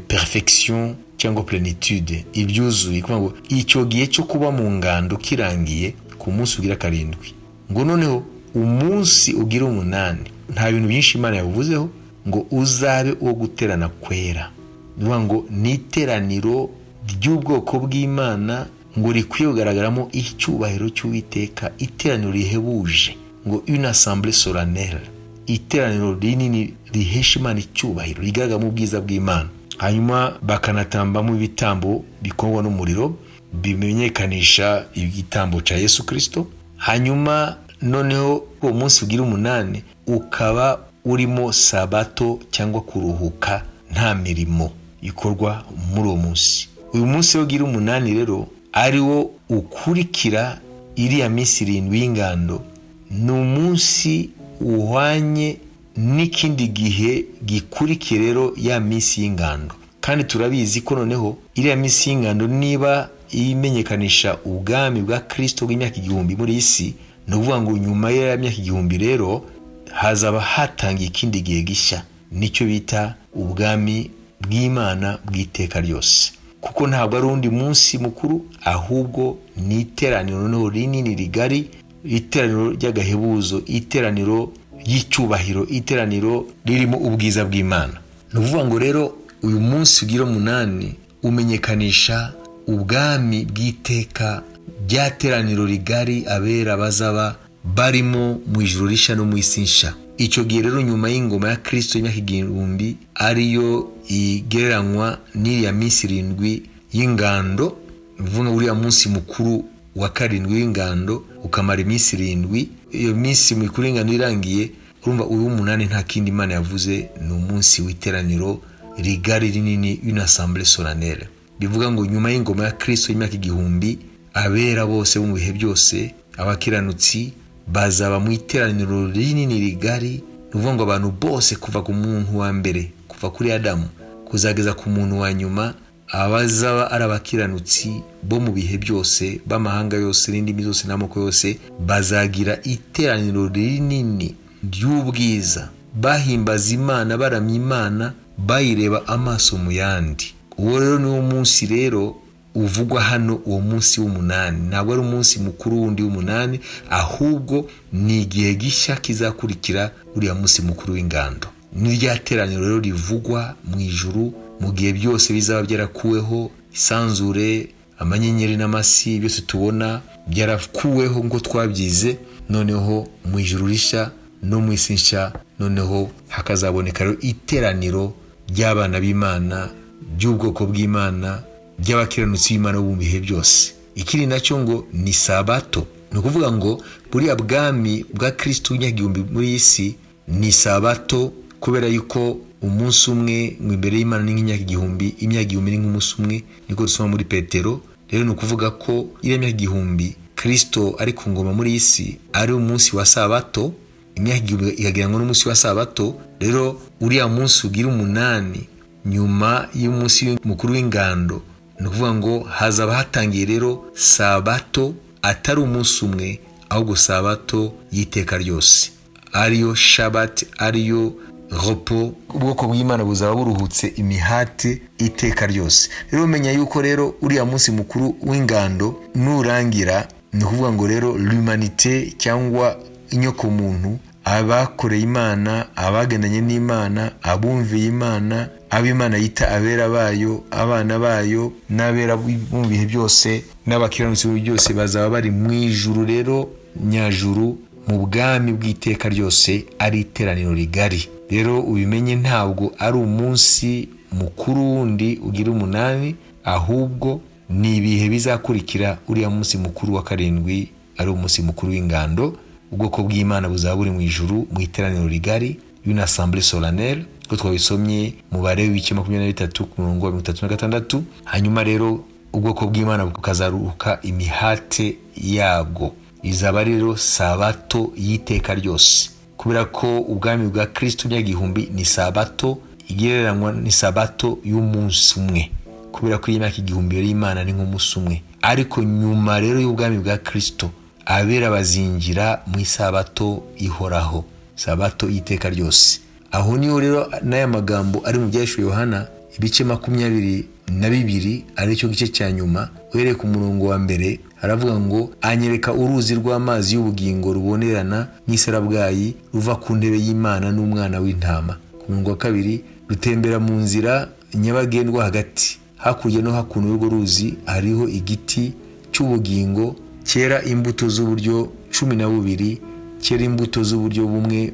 perfection cyangwa plenitude, ibyuzuye. Kuvuga ngo icyo gihe cyo kuba mu ngando kirangiye, ku munsi ugira karindwi. Ngo noneho umunsi ugira umunani nta bintu byinshi Imana yavuzeho, ngo uzabe uwo guterana kwera. Nuvuga ngo ni iteraniro ry'ubwoko bw'Imana, ngo rikwiye kugaragaramo icyubahiro cy'Uwiteka, iteraniro rihebuje, ngo une assemblée solennelle, iteraniro rinini rihesha Imana icyubahiro, rigaragara mu bwiza bw'Imana. Hanyuma bakanatambamo ibitambo bikongwa n'umuriro bimenyekanisha igitambo cya Yesu Kristo. Hanyuma noneho uwo munsi ugira umunani ukaba urimo sabato cyangwa kuruhuka, nta mirimo ikorwa muri uwo munsi. Uyu munsi ugira umunani rero ari wo ukurikira iriya minsi 7 y'ingando, ni umunsi uhwanye n'ikindi gihe gikurikira rero ya minsi y'ingando. Kandi turabizi ko noneho iriya minsi y'ingando niba imenyekanisha ubwami bwa Kristo bw'imyaka 1000 muri isi, ni ukuvuga ngo nyuma ya myaka 1000 rero hazaba hatangiye ikindi gihe gishya, nicyo bita ubwami bw'Imana bw'iteka ryose. Kuko ntabwo ari undi munsi mukuru, ahubwo ni iteraniro noneho rinini rigari, iteraniro ry'agahebuzo, iteraniro ry'icyubahiro, iteraniro ririmo ubwiza bw'Imana. Ni ukuvuga ngo rero uyu munsi ugira umunani umenyekanisha ubwami bw'iteka, ryateraniro rigari abera bazaba barimo mu ijuru rishya no mu isi nshya. Icyo gihe rero nyuma y'ingoma ya Kristo y'imyaka 1000 ariyo igereranywa n'iriya minsi 7 y'ingando. Bivuga uriya munsi mukuru wa 7 w'ingando ukamara iminsi 7. Iyo minsi mikuru y'ingando irangiye, urumva uyu umunani nta kindi Imana yavuze, ni umunsi w'iteraniro rigari rinini, une assemblée solennelle. Bivuga ngo nyuma y'ingoma ya Kristo y'imyaka 1000 abera bose mu bihe byose, abakiranutsi bazaba mu iteraniro rinini rigari. Nuvuga ngo abantu bose kuva ku muntu wa mbere, kuva kuri Adamu kuzageza ku muntu wa nyuma, abazaba ari abakiranutsi bo mu bihe byose, b'amahanga yose n'indimi zose n'amoko yose, bazagira iteraniro rinini ry'ubwiza, bahimbaza Imana, baramya Imana, bayireba amaso mu yandi. Uwo rero niwo munsi rero uvugwa hano, uwo munsi w'umunani. Ntabwo ari umunsi mukuru wundi w'umunani, ahubwo ni igihe gishya kizakurikira uriya munsi mukuru w'ingando. Ni rya teraniro rero rivugwa mu ijuru, mu gihe byose bizaba byarakuweho, isanzure, amanyenyeri n'amasi byose tubona byarakuweho ngo twabyize. Noneho mu ijuru rishya no mu isi nshya, noneho hakazaboneka rero iteraniro ry'abana b'Imana, by'ubwoko bw'Imana, by'abakiranutsi b'Imana bo mu bihe byose. Ikindi nacyo ngo ni sabato. Ni ukuvuga ngo buriya bwami bwa Kristo w'imyaka 1000 muri isi ni sabato, kubera yuko umunsi umwe mu imbere y'Imana ni nk'imyaka 1000, imyaka 1000 ni nk'umunsi umwe, niko dusoma muri Petero. Rero ni ukuvuga ko iriya myaka 1000 Kristo ari ku ngoma muri isi ari umunsi wa sabato, imyaka 1000 ikagirango n'umunsi wa sabato. Rero uriya munsi ugira umunani nyuma y'umunsi mukuru w'ingando, ni ukuvuga ngo hazaba hatangiye rero sabato, atari umunsi umwe, ahubwo sabato y'iteka ryose, ariyo Shabbat, ariyo repos. Ubwoko bw'Imana buzaba buruhutse imihati iteka ryose. Rero umenya yuko rero uriya munsi mukuru w'ingando nurangira, ni ukuvuga ngo rero l'humanité cyangwa inyoko muntu, abakoreye Imana, abagendanye n'Imana, abumviye Imana, ab'Imana yita abera bayo, abana bayo, n'abera mu bihe byose, n'abakiranutsi byose bazaba bari mu ijuru rero nyajuru, mu bwami bw'iteka ryose, ari iteraniro rigari. Rero ubimenye ntabwo ari umunsi mukuru wundi ugira umunani, ahubwo ni ibihe bizakurikira uriya munsi mukuru wa 7, ari umunsi mukuru w'ingando. Ubwoko bw'Imana buzaba buri mu ijuru mu iteraniro rigari, une assemblée solennelle, ko twabisomye mu Balewi w'ibice 23 ku murongo wa 36. Hanyuma rero ubwoko bw'Imana bukazaruhuka imihate yabwo. Izaba rero sabato y'iteka ryose, kubera ko ubwami bwa Kristo imyaka 1000 ni sabato igereranywa ni sabato y'umunsi umwe, kubera ko imyaka 1000 y'Imana ni nk'umunsi umwe. Ariko nyuma rero y'ubwami bwa Kristo, abera bazinjira mu isabato ihoraho, sabato y'iteka ryose. Aho niho rero n'aya magambo ari mu byahishwe Yohana ibice 20 na 2 aricyo gice cya nyuma uhereye ku murongo wa mbere haravuga ngo anyereka uruzi rw'amazi y'ubugingo rubonerana nk'isarabwayi ruva ku ntebe y'Imana n'umwana w'intama. Ku murongo wa 2 rutembera mu nzira nyabagendwa hagati, hakurya no hakuno y'urwo ruzi hariho igiti cy'ubugingo cyera imbuto z'uburyo 12, cyera imbuto z'uburyo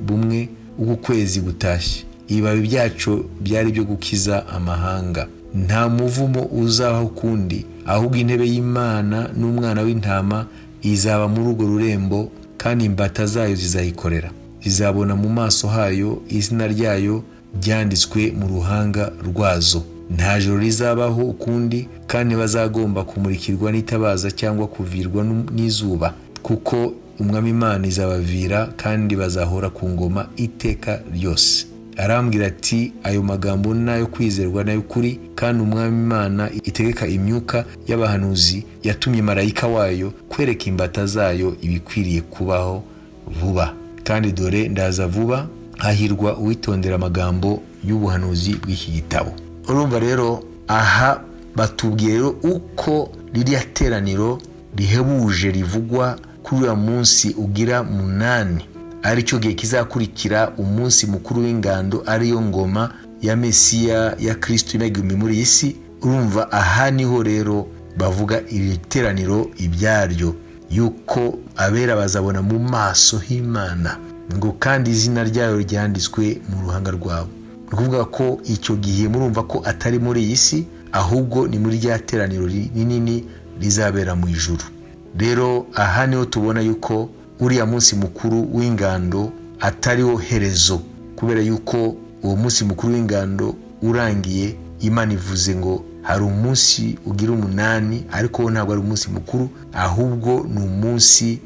bumwe uko kwezi gutashye. Ibibabi byacu byari byo gukiza amahanga. Nta muvumo uzaho ukundi, ahubwo intebe y'Imana n'umwana w'intama izaba muri urwo rurembo, kandi imbata zayo zizayikorera. Zizabona mu maso hayo izina ryayo ryanditswe mu ruhanga rwazo. Nta joro rizabaho ukundi, kandi bazagomba kumurikirwa n'itabaza cyangwa kuvirwa n'izuba, kuko umwami Imana izabavira kandi bazahora ku ngoma iteka ryose. Arambwira ati ayo magambo nayo kwizerwa nayo kuri, kandi umwami Imana itegeka imyuka y'abahanuzi yatumye marayika wayo kwereka imbata zayo ibikwiriye kubaho vuba. Kandi dore ndaza vuba, hahirwa uwitondera amagambo y'ubuhanuzi bw'iki gitabo. Urumva rero aha batubwiye rero uko ririya teraniro rihebuje rivugwa kuri uyu munsi ugira 8, aricyo gihe kizakurikira umunsi mukuru w'ingando, ariyo ngoma ya Mesiya ya Kristo inagumye muri isi. Urumva aha niho rero bavuga iri teraniro ibyaryo, yuko abera bazabona mu maso h'Imana, ngo kandi izina ryayo ryanditswe mu ruhanga rwabo. Ni kuvuga ko icyo gihe murumva ko atari muri iyi si, ahubwo ni muri rya teraniro rinini rizabera mu ijuru. Rero aha niho tubona yuko uriya munsi mukuru w'ingando atariho herezo, kubera yuko uwo munsi mukuru w'ingando urangiye, Imana ivuze ngo hari umunsi ugira 8, ariko ntabwo ari umunsi mukuru, ahubwo ni umunsi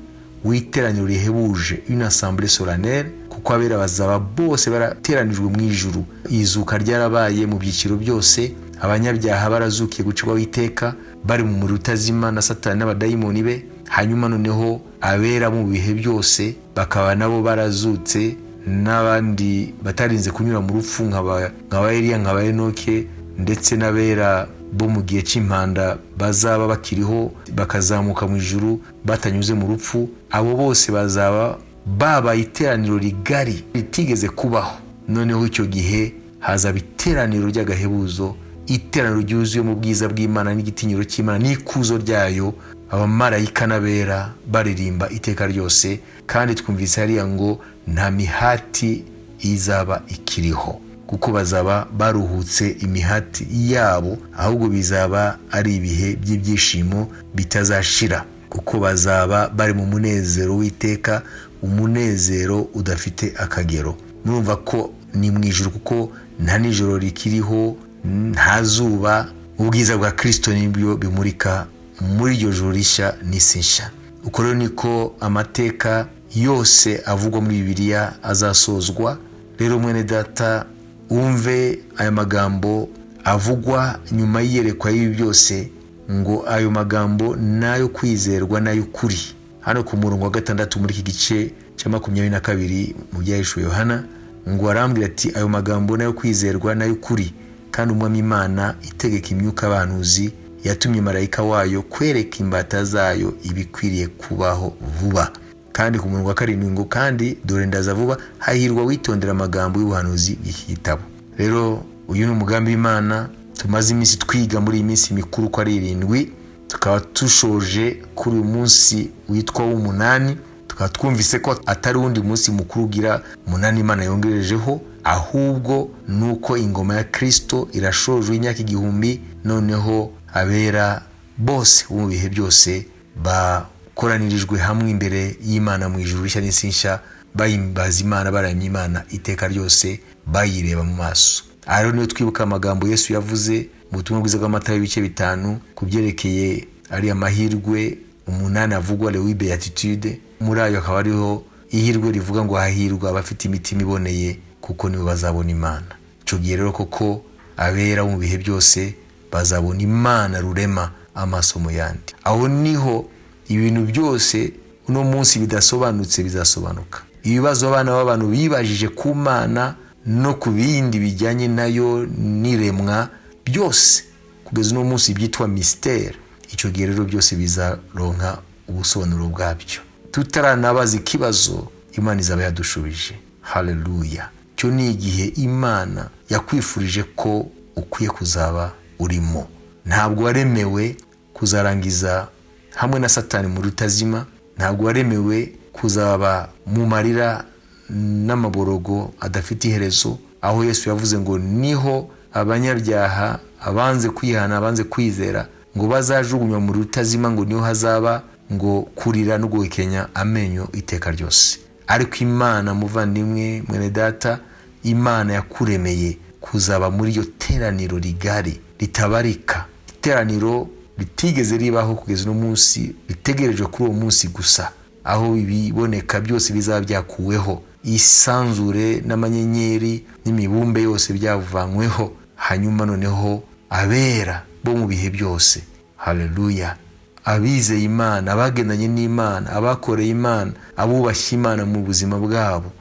w'iteraniro rihebuje, une assemblée solennelle, kuko abera bazaba bose barateranijwe mu ijuru. Izuka ryarabaye mu byiciro byose, abanyabyaha barazukiye gucirwaho iteka, bari mu muriro utazima na Satani n'abadayimoni be. Hanyuma noneho abera mu bihe byose bakaba nabo barazutse, n'abandi batarinze kunyura mu rupfu nk'aba Eliya, nk'aba Enoke, ndetse n'abera bo mu gihe cy'impanda bazaba bakiriho bakazamuka mu ijuru batanyuze mu rupfu. Abo bose bazaba babaye iteraniro rigari ritigeze kubaho. Noneho icyo gihe hazaba iteraniro ry'agahebuzo, iteraniro ryuzuye mu bwiza bw'Imana n'igitinyiro cy'Imana n'ikuzo ryayo, abamarayika n'abera baririmba iteka ryose. Kandi twumvise hariya ngo nta mihati izaba ikiriho, kuko bazaba baruhutse imihati yabo, ahubwo bizaba ari ibihe by'ibyishimo bitazashira, kuko bazaba bari mu munezero w'iteka, umunezero udafite akagero. Murumva ko ni mu ijuru, kuko nta nijoro rikiriho, nta zuba. Ubwiza bwa Kristo nibyo bimurika muri iryo joro rishya n'isi nshya. Uko rero niko amateka yose avugwa muri Bibiliya azasozwa. Rero mwene data, umve aya magambo avugwa nyuma y'iyerekwa y'ibi byose, ngo ayo magambo nayo kwizerwa nayo kuri. Hano ku murongo wa 6 muri iki gice cya 22 mu byahishuwe Yohana, ngo arambwira ati ayo magambo nayo kwizerwa nayo kuri, kandi umwami Imana itegeka imyuka y'abahanuzi yatumye marayika wayo kwereka imbata zayo ibikwiriye kubaho vuba. Kandi ku murongo wa 7 ngo kandi dore ndaza vuba, hahirwa witondera amagambo y'ubuhanuzi bw'iki gitabo. Rero uyu ni umugambi w'Imana tumaze iminsi twiga muri iyi minsi mikuru ko ari 7, tukaba tushoje kuri uyu munsi witwa w'8. Tukaba twumvise ko atari undi munsi mukuru ugira 8 Imana yongerejeho, ahubwo nuko ingoma ya Kristo irashojwe imyaka 1000, noneho abera bose mu bihe byose bakoranirijwe hamwe imbere y'Imana mu ijuru rishya n'isi nshya, bayimbaza Imana, baramya Imana iteka ryose, bayireba mu maso. Ariho niyo twibuka amagambo Yesu yavuze mu butumwa bwiza bw'Amatayo ibice 5 kubyerekeye ari amahirwe 8 avugwa, le beatitude. Muri ayo akaba ariho ihirwe rivuga ngo hahirwa abafite imitima iboneye, kuko nibo bazabona Imana. Icyo gihe rero koko abera mu bihe byose bazabona Imana rurema amaso mu yandi. Aho niho ibintu byose uno munsi bidasobanutse bizasobanuka. Ibibazo abana b'abantu bibajije ku Mana no ku bindi bijyanye nayo niremwa byose, kugeza uno munsi byitwa mystère, icyo gihe rero byose bizaronka ubusobanuro bwabyo. Tutaranabaza ikibazo, Imana izaba yadushubije. Haleluya. Cyo ni igihe Imana yakwifurije ko ukwiye kuzaba urimo. Ntabwo waremewe kuzarangiza hamwe na Satani mu rutazima, ntabwo waremewe kuzaba mu marira n'amaborogo adafite iherezo, aho Yesu yavuze ngo niho abanyabyaha abanze kwihana, abanze kwizera, ngo bazajugunywa mu rutazima, ngo niho hazaba ngo kurira no guhekenya amenyo iteka ryose. Ariko Imana muvandimwe mwene data, Imana yakuremeye kuzaba muri iyo teraniro rigari ritabarika, iteraniro ritigeze ribaho kugeza no munsi, ritegerejwe kuri uwo munsi gusa, aho ibiboneka byose bizaba byakuweho, isanzure n'amanyenyeri n'imibumbe yose byavanyweho, hanyuma noneho abera bo mu bihe byose. Haleluya. Abizeye Imana, abagendanye n'Imana, abakoreye Imana, abubashye Imana mu buzima bwabo.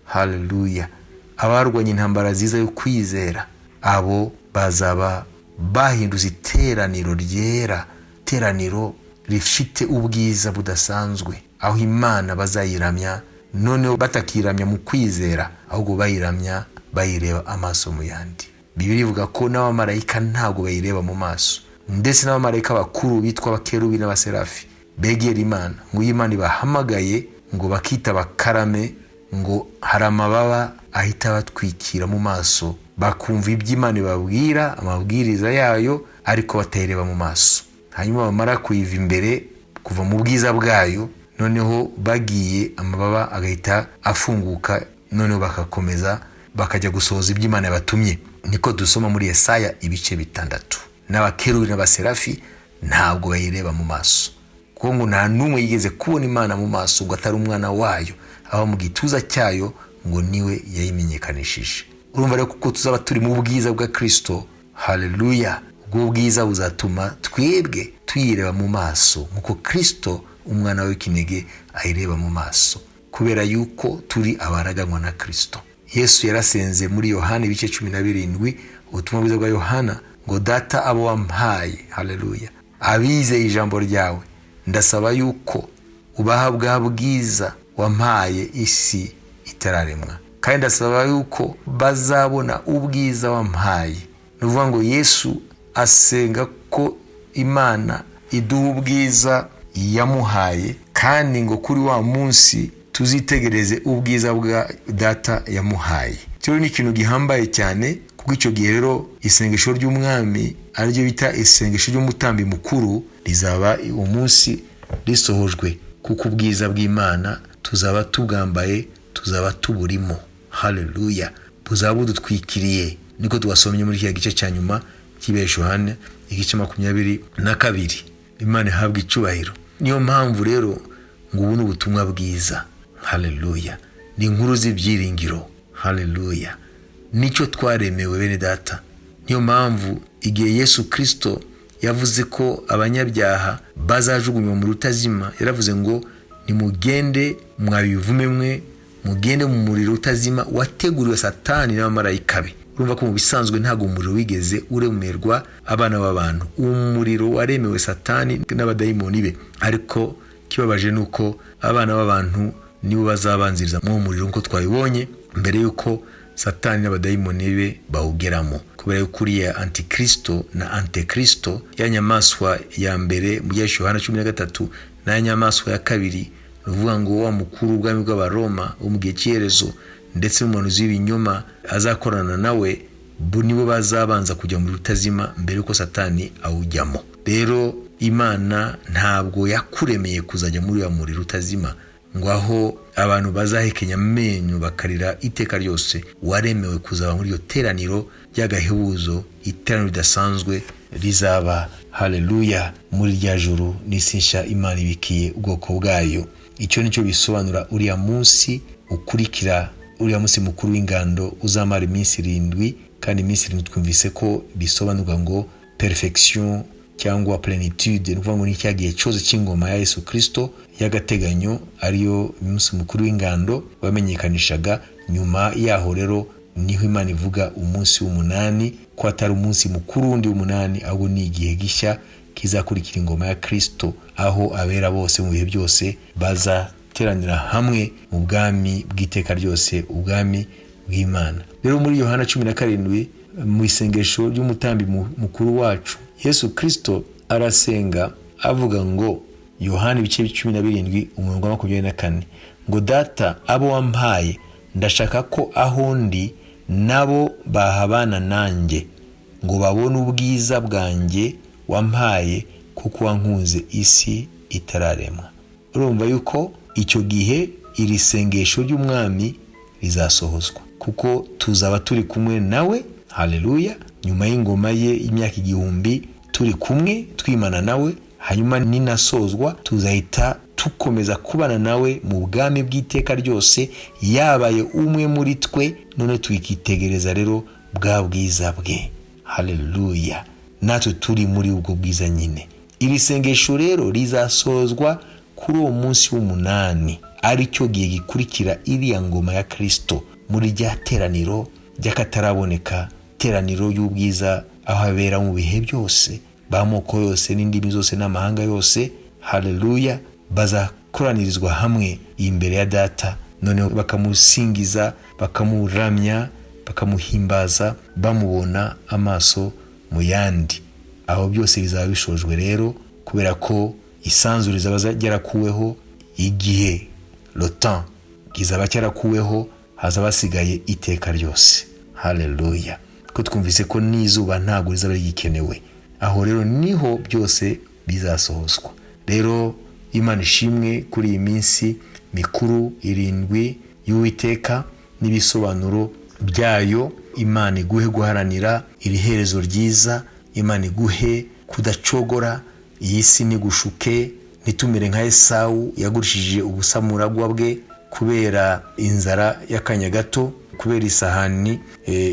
Haleluya. Abarwanya intambara ziza yo kwizera, abo bazaba bahinduza iteraniro ryera, iteraniro rifite ubwiza budasanzwe, aho Imana bazayiramya, noneho batakiramya mu kwizera, ahubwo bayiramya bayireba amaso mu yandi. Bibiliya ivuga ko n'abamarayika ntabwo bayireba mu maso, ndetse n'abamarayika bakuru bitwa abakerubi n'abaserafi begera Imana, ngo Imana ibahamagaye ngo bakita bakarame, ngo hari amababa ahita batwikira mu maso, bakumva iby'Imana ibabwira, amabwiriza yayo, ariko batayireba mu maso. Hanyuma bamara kuyiva imbere kuva mu bwiza bwayo, noneho bagiye amababa agahita afunguka, noneho bakakomeza bakajya gusohoza iby'Imana yabatumye. Niko dusoma muri Yesaya ibice 6. N'abakerubi n'abaserafi ntabwo bayireba mu maso, kuko ngo nta n'umwe yigeze kubona Imana mu maso ngo atari umwana wayo, aho mu gituza cyayo ngo niwe yayimenyekanishije. Urumva rero kuko tuzaba turi mu bwiza bwa Kristo. Haleluya. Ubwo bwiza buzatuma twebwe tuyireba mu maso nkuko Kristo umwana w'ikinege ayireba mu maso, kubera yuko turi abaraganywa na Kristo. Yesu yarasenze muri Yohana ibice 17, ubutumwa bwiza bwa Yohana, ngo data abo wampaye, haleluya, abizeye ijambo ryawe, ndasaba yuko ubaha bwa bwiza wampaye isi itararemwa, kandi ndasaba yuko bazabona ubwiza wampaye. Nuvuga ngo Yesu asenga ko Imana iduha ubwiza yamuhaye, kandi ngo kuri wa munsi tuzitegereze ubwiza bwa data yamuhaye. Cyo ni ikintu gihambaye cyane, kuko icyo gihe rero isengesho ry'umwami ariryo bita isengesho ry'umutambi mukuru rizaba umunsi risohojwe, kuko ubwiza bw'Imana tuzaba tubwambaye, tuzaba tuburimo. Haleluya. Buzaba budutwikiriye. Niko twasomye muri iki gice cya nyuma cy'ibesho Yohana igice 22. Imana ihabwa icyubahiro. Niyo mpamvu rero ngo ubu ni ubutumwa bwiza. Haleluya. Ni inkuru z'ibyiringiro. Haleluya. Nicyo twaremewe bene data. Niyo mpamvu igihe Yesu Kristo yavuze ko abanyabyaha bazajugunywa mu rutazima, yaravuze ngo nimugende mwabivume mwe, mugende mu muriro utazima wateguriwe Satani n'abamarayika be. Urumva ko mu bisanzwe ntago umuriro wigeze uremerwa abana b'abantu. Umuriro waremewe Satani n'abadayimoni be, ariko kibabaje nuko abana b'abantu nibo bazabanziriza mu muriro, nko twabibonye mbere yuko Satani n'abadayimoni be bawugeramo, kubera yuko uriya antikristo na antekristo, ya nyamaswa ya mbere mu Yohana 13 na nyamaswa ya kabiri, nuvuga ngo wa mukuru ubwami bw'abaroma wo mu gihe cy'Iherezo, ndetse n'umuhanuzi w'ibinyoma azakorana nawe, nibo bazabanza kujya mu rutazima mbere yuko Satani awujyamo. Rero Imana ntabwo yakuremeye kuzajya muri ya muriro utazima, ngo aho abantu bazahekenya amenyo bakarira iteka ryose. Waremewe kuzaba muri iyo teraniro ry'agahebuzo, iteraniro ridasanzwe rizaba, haleluya, muri rya juru n'isi nshya Imana ibikiye ubwoko bwayo. Icyo nicyo bisobanura uriya munsi ukurikira, uriya munsi mukuru w'ingando uzamara iminsi 7, kandi iminsi 7 twumvise ko bisobanurwa ngo perfection cyangwa plenitude, nuvuga ngo ni cya gihe cyose cy'ingoma ya Yesu Kristo y'agateganyo, ariyo umunsi mukuru w'ingando wamenyekanishaga. Nyuma yaho rero niho Imana ivuga umunsi w'umunani ko atari umunsi mukuru wundi w'umunani, ahubwo ni igihe gishya kizakurikira ingoma ya Kristo, aho abera bose mu bihe byose bazateranira hamwe mu bwami bw'iteka ryose, ubwami bw'Imana. Rero muri Yohana 17 mu isengesho ry'umutambi mukuru wacu Yesu Kristo arasenga avuga ngo, Yohana 17:24, ngo data abo wampaye ndashaka ko aho ndi nabo bahabana nanjye, ngo babone ubwiza bwanjye wampaye kuko wankunze isi itararemwa. Urumva yuko icyo gihe iri sengesho ry'umwami rizasohozwa, kuko tuzaba turi kumwe nawe, haleluya, nyuma y'ingoma ye y'imyaka 1000 turi kumwe twimana nawe. Hanyuma ninasozwa tuzahita tukomeza kubana nawe mu bwami bw'iteka ryose, yabaye umwe muri twe, none twikitegereza rero bwa bwiza bwe, haleluya, natwe turi muri ubwo bwiza nyine. Iri sengesho rero rizasozwa kuri uwo munsi w'umunani, ari cyo gihe gikurikira iriya ngoma ya Kristo, muri rya teraniro ry'akataraboneka, teraniro y'ubwiza, aho abera mu bihe byose, b'amoko yose n'indimi zose n'amahanga yose, haleluya, bazakoranirizwa hamwe imbere ya data, noneho bakamusingiza, bakamuramya, bakamuhimbaza, bamubona amaso mu yandi. Aho byose bizaba bishojwe rero, kubera ko isanzure zaba ryarakuweho, igihe le temps kizaba cyarakuweho, hazaba hasigaye iteka ryose, haleluya. Ko twumvise ko n'izuba ntabwo rizaba rigikenewe, aho rero niho byose bizasohozwa. Rero Imana ishimwe kuri iyi minsi mikuru 7 y'Uwiteka n'ibisobanuro byayo. Imana iguhe guharanira iri herezo ryiza, Imana iguhe kudacogora, iyi si nigushuke, nitumere nka Esawu yagurishije ubusamuragwa bwe kubera inzara y'akanya gato, kubera isahani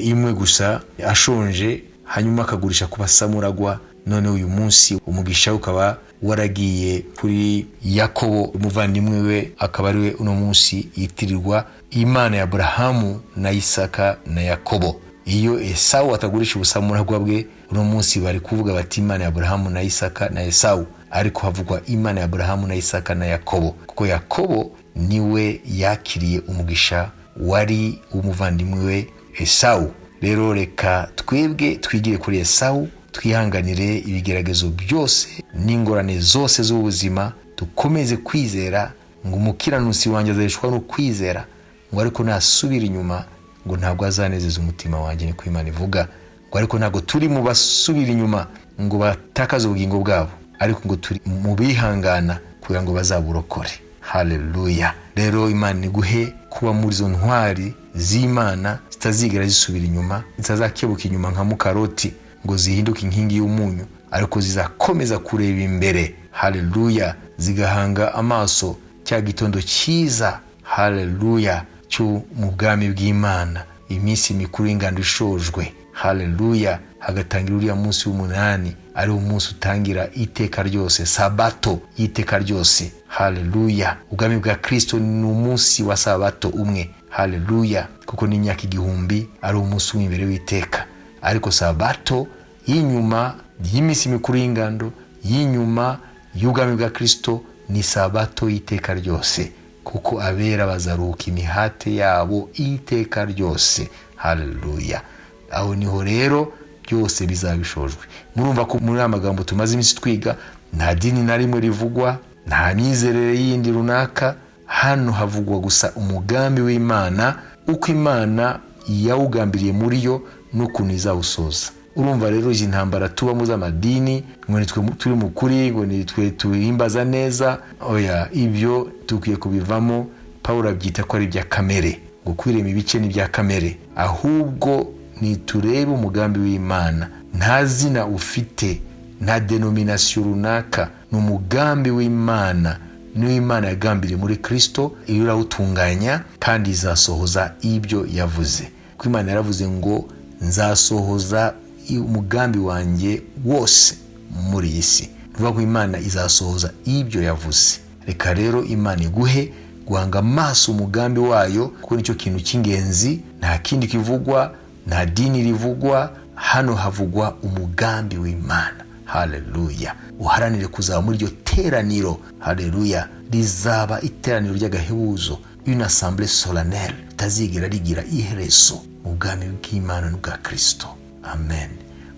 imwe gusa ashonje, hanyuma akagurisha ku basamuragwa. None uyu munsi umugisha ukaba waragiye kuri Yakobo umuvandimwe we, akaba ari we uno munsi yitirirwa Imana ya Abrahamu na Isaka na Yakobo. Iyo Esawu atagurisha ubusamuragwa bwe, uno munsi bari kuvuga bati Imana ya Abrahamu na Isaka na Esawu, ariko havugwa Imana ya Abrahamu na Isaka na Yakobo, kuko Yakobo niwe yakiriye umugisha wari umuvandimwe we Esawu. Rero reka twebwe twigire kuri Esawu, twihanganire ibigeragezo byose n'ingorane zose z'ubuzima, dukomeze kwizera ngo umukiranutsi wanjye azaheshwa no kwizera, ngo ariko nasubira inyuma ngo ntabwo azanezeza umutima wanjye, niko Imana ivuga. Ngo ariko ntabwo turi mu basubira inyuma ngo batakaze ubugingo bwabo, ariko ngo turi mu bihangana kugira ngo bazaburokore, haleluya. Rero Imana iguhe kuba muri zo ntwari z'Imana zitazigera zisubira inyuma, zitazakebuka inyuma nka mukaroti ngo zihinduke inkingi y'umunyu, ariko zizakomeza kureba imbere, haleluya, zigahanga amaso cya gitondo cyiza, haleluya, cyo mu bwami bw'Imana, iminsi mikuru y'ingando ishojwe, haleluya, hagatangira uriya munsi w'umunani, ari umunsi utangira iteka ryose, sabato y'iteka ryose, haleluya. Ubwami bwa Kristo ni umunsi wa sabato umwe, haleluya, kuko ni imyaka 1000 ari umunsi w'imbere w'iteka, ariko sabato y'inyuma y'iminsi mikuru y'ingando, y'inyuma y'ubwami bwa Kristo, ni sabato y'iteka ryose, kuko abera bazaruka imihate yabo iteka ryose, haleluya. Aho niho rero byose bizabishojwe. Murumva ko muri amagambo tumaze iminsi twiga, nta dini na rimwe rivugwa, nta mizerere yindi runaka, hano havugwa gusa umugambi w'Imana, uko Imana yawugambiriye muri yo n'ukuntu izawusoza. Urumva rero izi ntambara tubamo z'amadini, ngo nitwe turi mu kuri, ngo nitwe tuhimbaza neza, oya, ibyo tukwiye kubivamo. Pawulo abyita ko ari ibya kamere, ngo kwirema ibice n'ibya kamere, ahubwo niturebe umugambi w'Imana. Nta zina ufite, nta denomination runaka, ni umugambi w'Imana, niwo Imana yagambiriye muri Kristo, iyo urawutunganya kandi izasohoza ibyo yavuze. Kuko Imana yaravuze ngo nzasohoza umugambi wanjye wose muri iyi si. Nuvuga ko Imana izasohoza ibyo yavuze. Reka rero Imana iguhe guhanga amaso umugambi wayo, kuko nicyo kintu cy'ingenzi. Nta kindi kivugwa, nta dini rivugwa, hano havugwa umugambi w'Imana. Haleluya. Uharanire kuzaba muri iryo teraniro. Haleluya. Rizaba iteraniro ry'agahebuzo, une assemblée solennelle, ritazigera rigira iherezo mu bwami bw'Imana n'ubwa Kristo. Amen.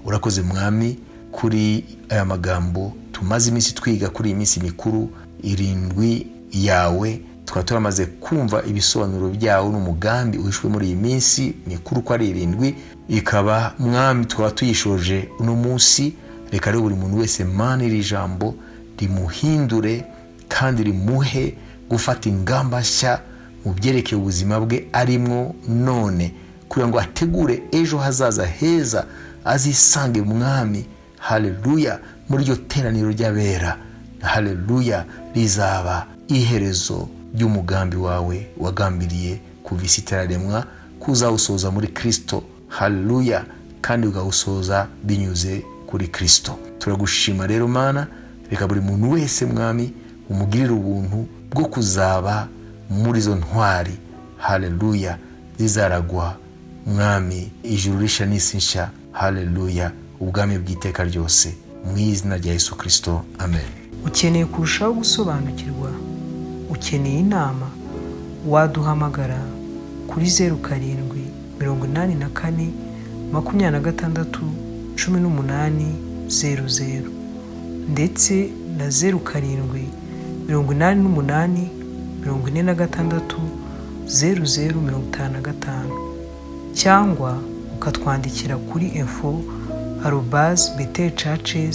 Urakoze Mwami kuri aya magambo tumaze iminsi twiga kuri iyi minsi mikuru 7 yawe. Tukaba turamaze kumva ibisobanuro byawo n'umugambi uhishwe muri iyi minsi mikuru ko ari 7. Ikaba Mwami tukaba tuyishoje uno munsi. Reka rero buri muntu wese Mana iri jambo rimuhindure kandi rimuhe gufata ingamba nshya mu byerekeye ubuzima bwe arimwo none, kugira ngo ategure ejo hazaza heza, azisange Mwami. Haleluya. Muri iryo teraniro ry'abera. Haleluya. Rizaba iherezo ry'umugambi wawe wagambiriye kuva isi itararemwa, kuzawusoza muri Kristo. Haleluya. Kandi ugawusoza binyuze kuri Kristo. Turagushima rero Mana. Reka buri muntu wese Mwami umugirire ubuntu bwo kuzaba muri izo ntwari. Haleluya. Zizaragwa Mwami ijuru risha n'isi nshya. Haleluya. Ubwami bw'iteka ryose mu izina rya Yesu Kristo. Amen. Ukeneye kurushaho gusobanukirwa, ukeneye inama, waduhamagara kuri 0784 26 18 00 ndetse na 0788 46 0055 cyangwa ukatwandikira kuri info@betelchurches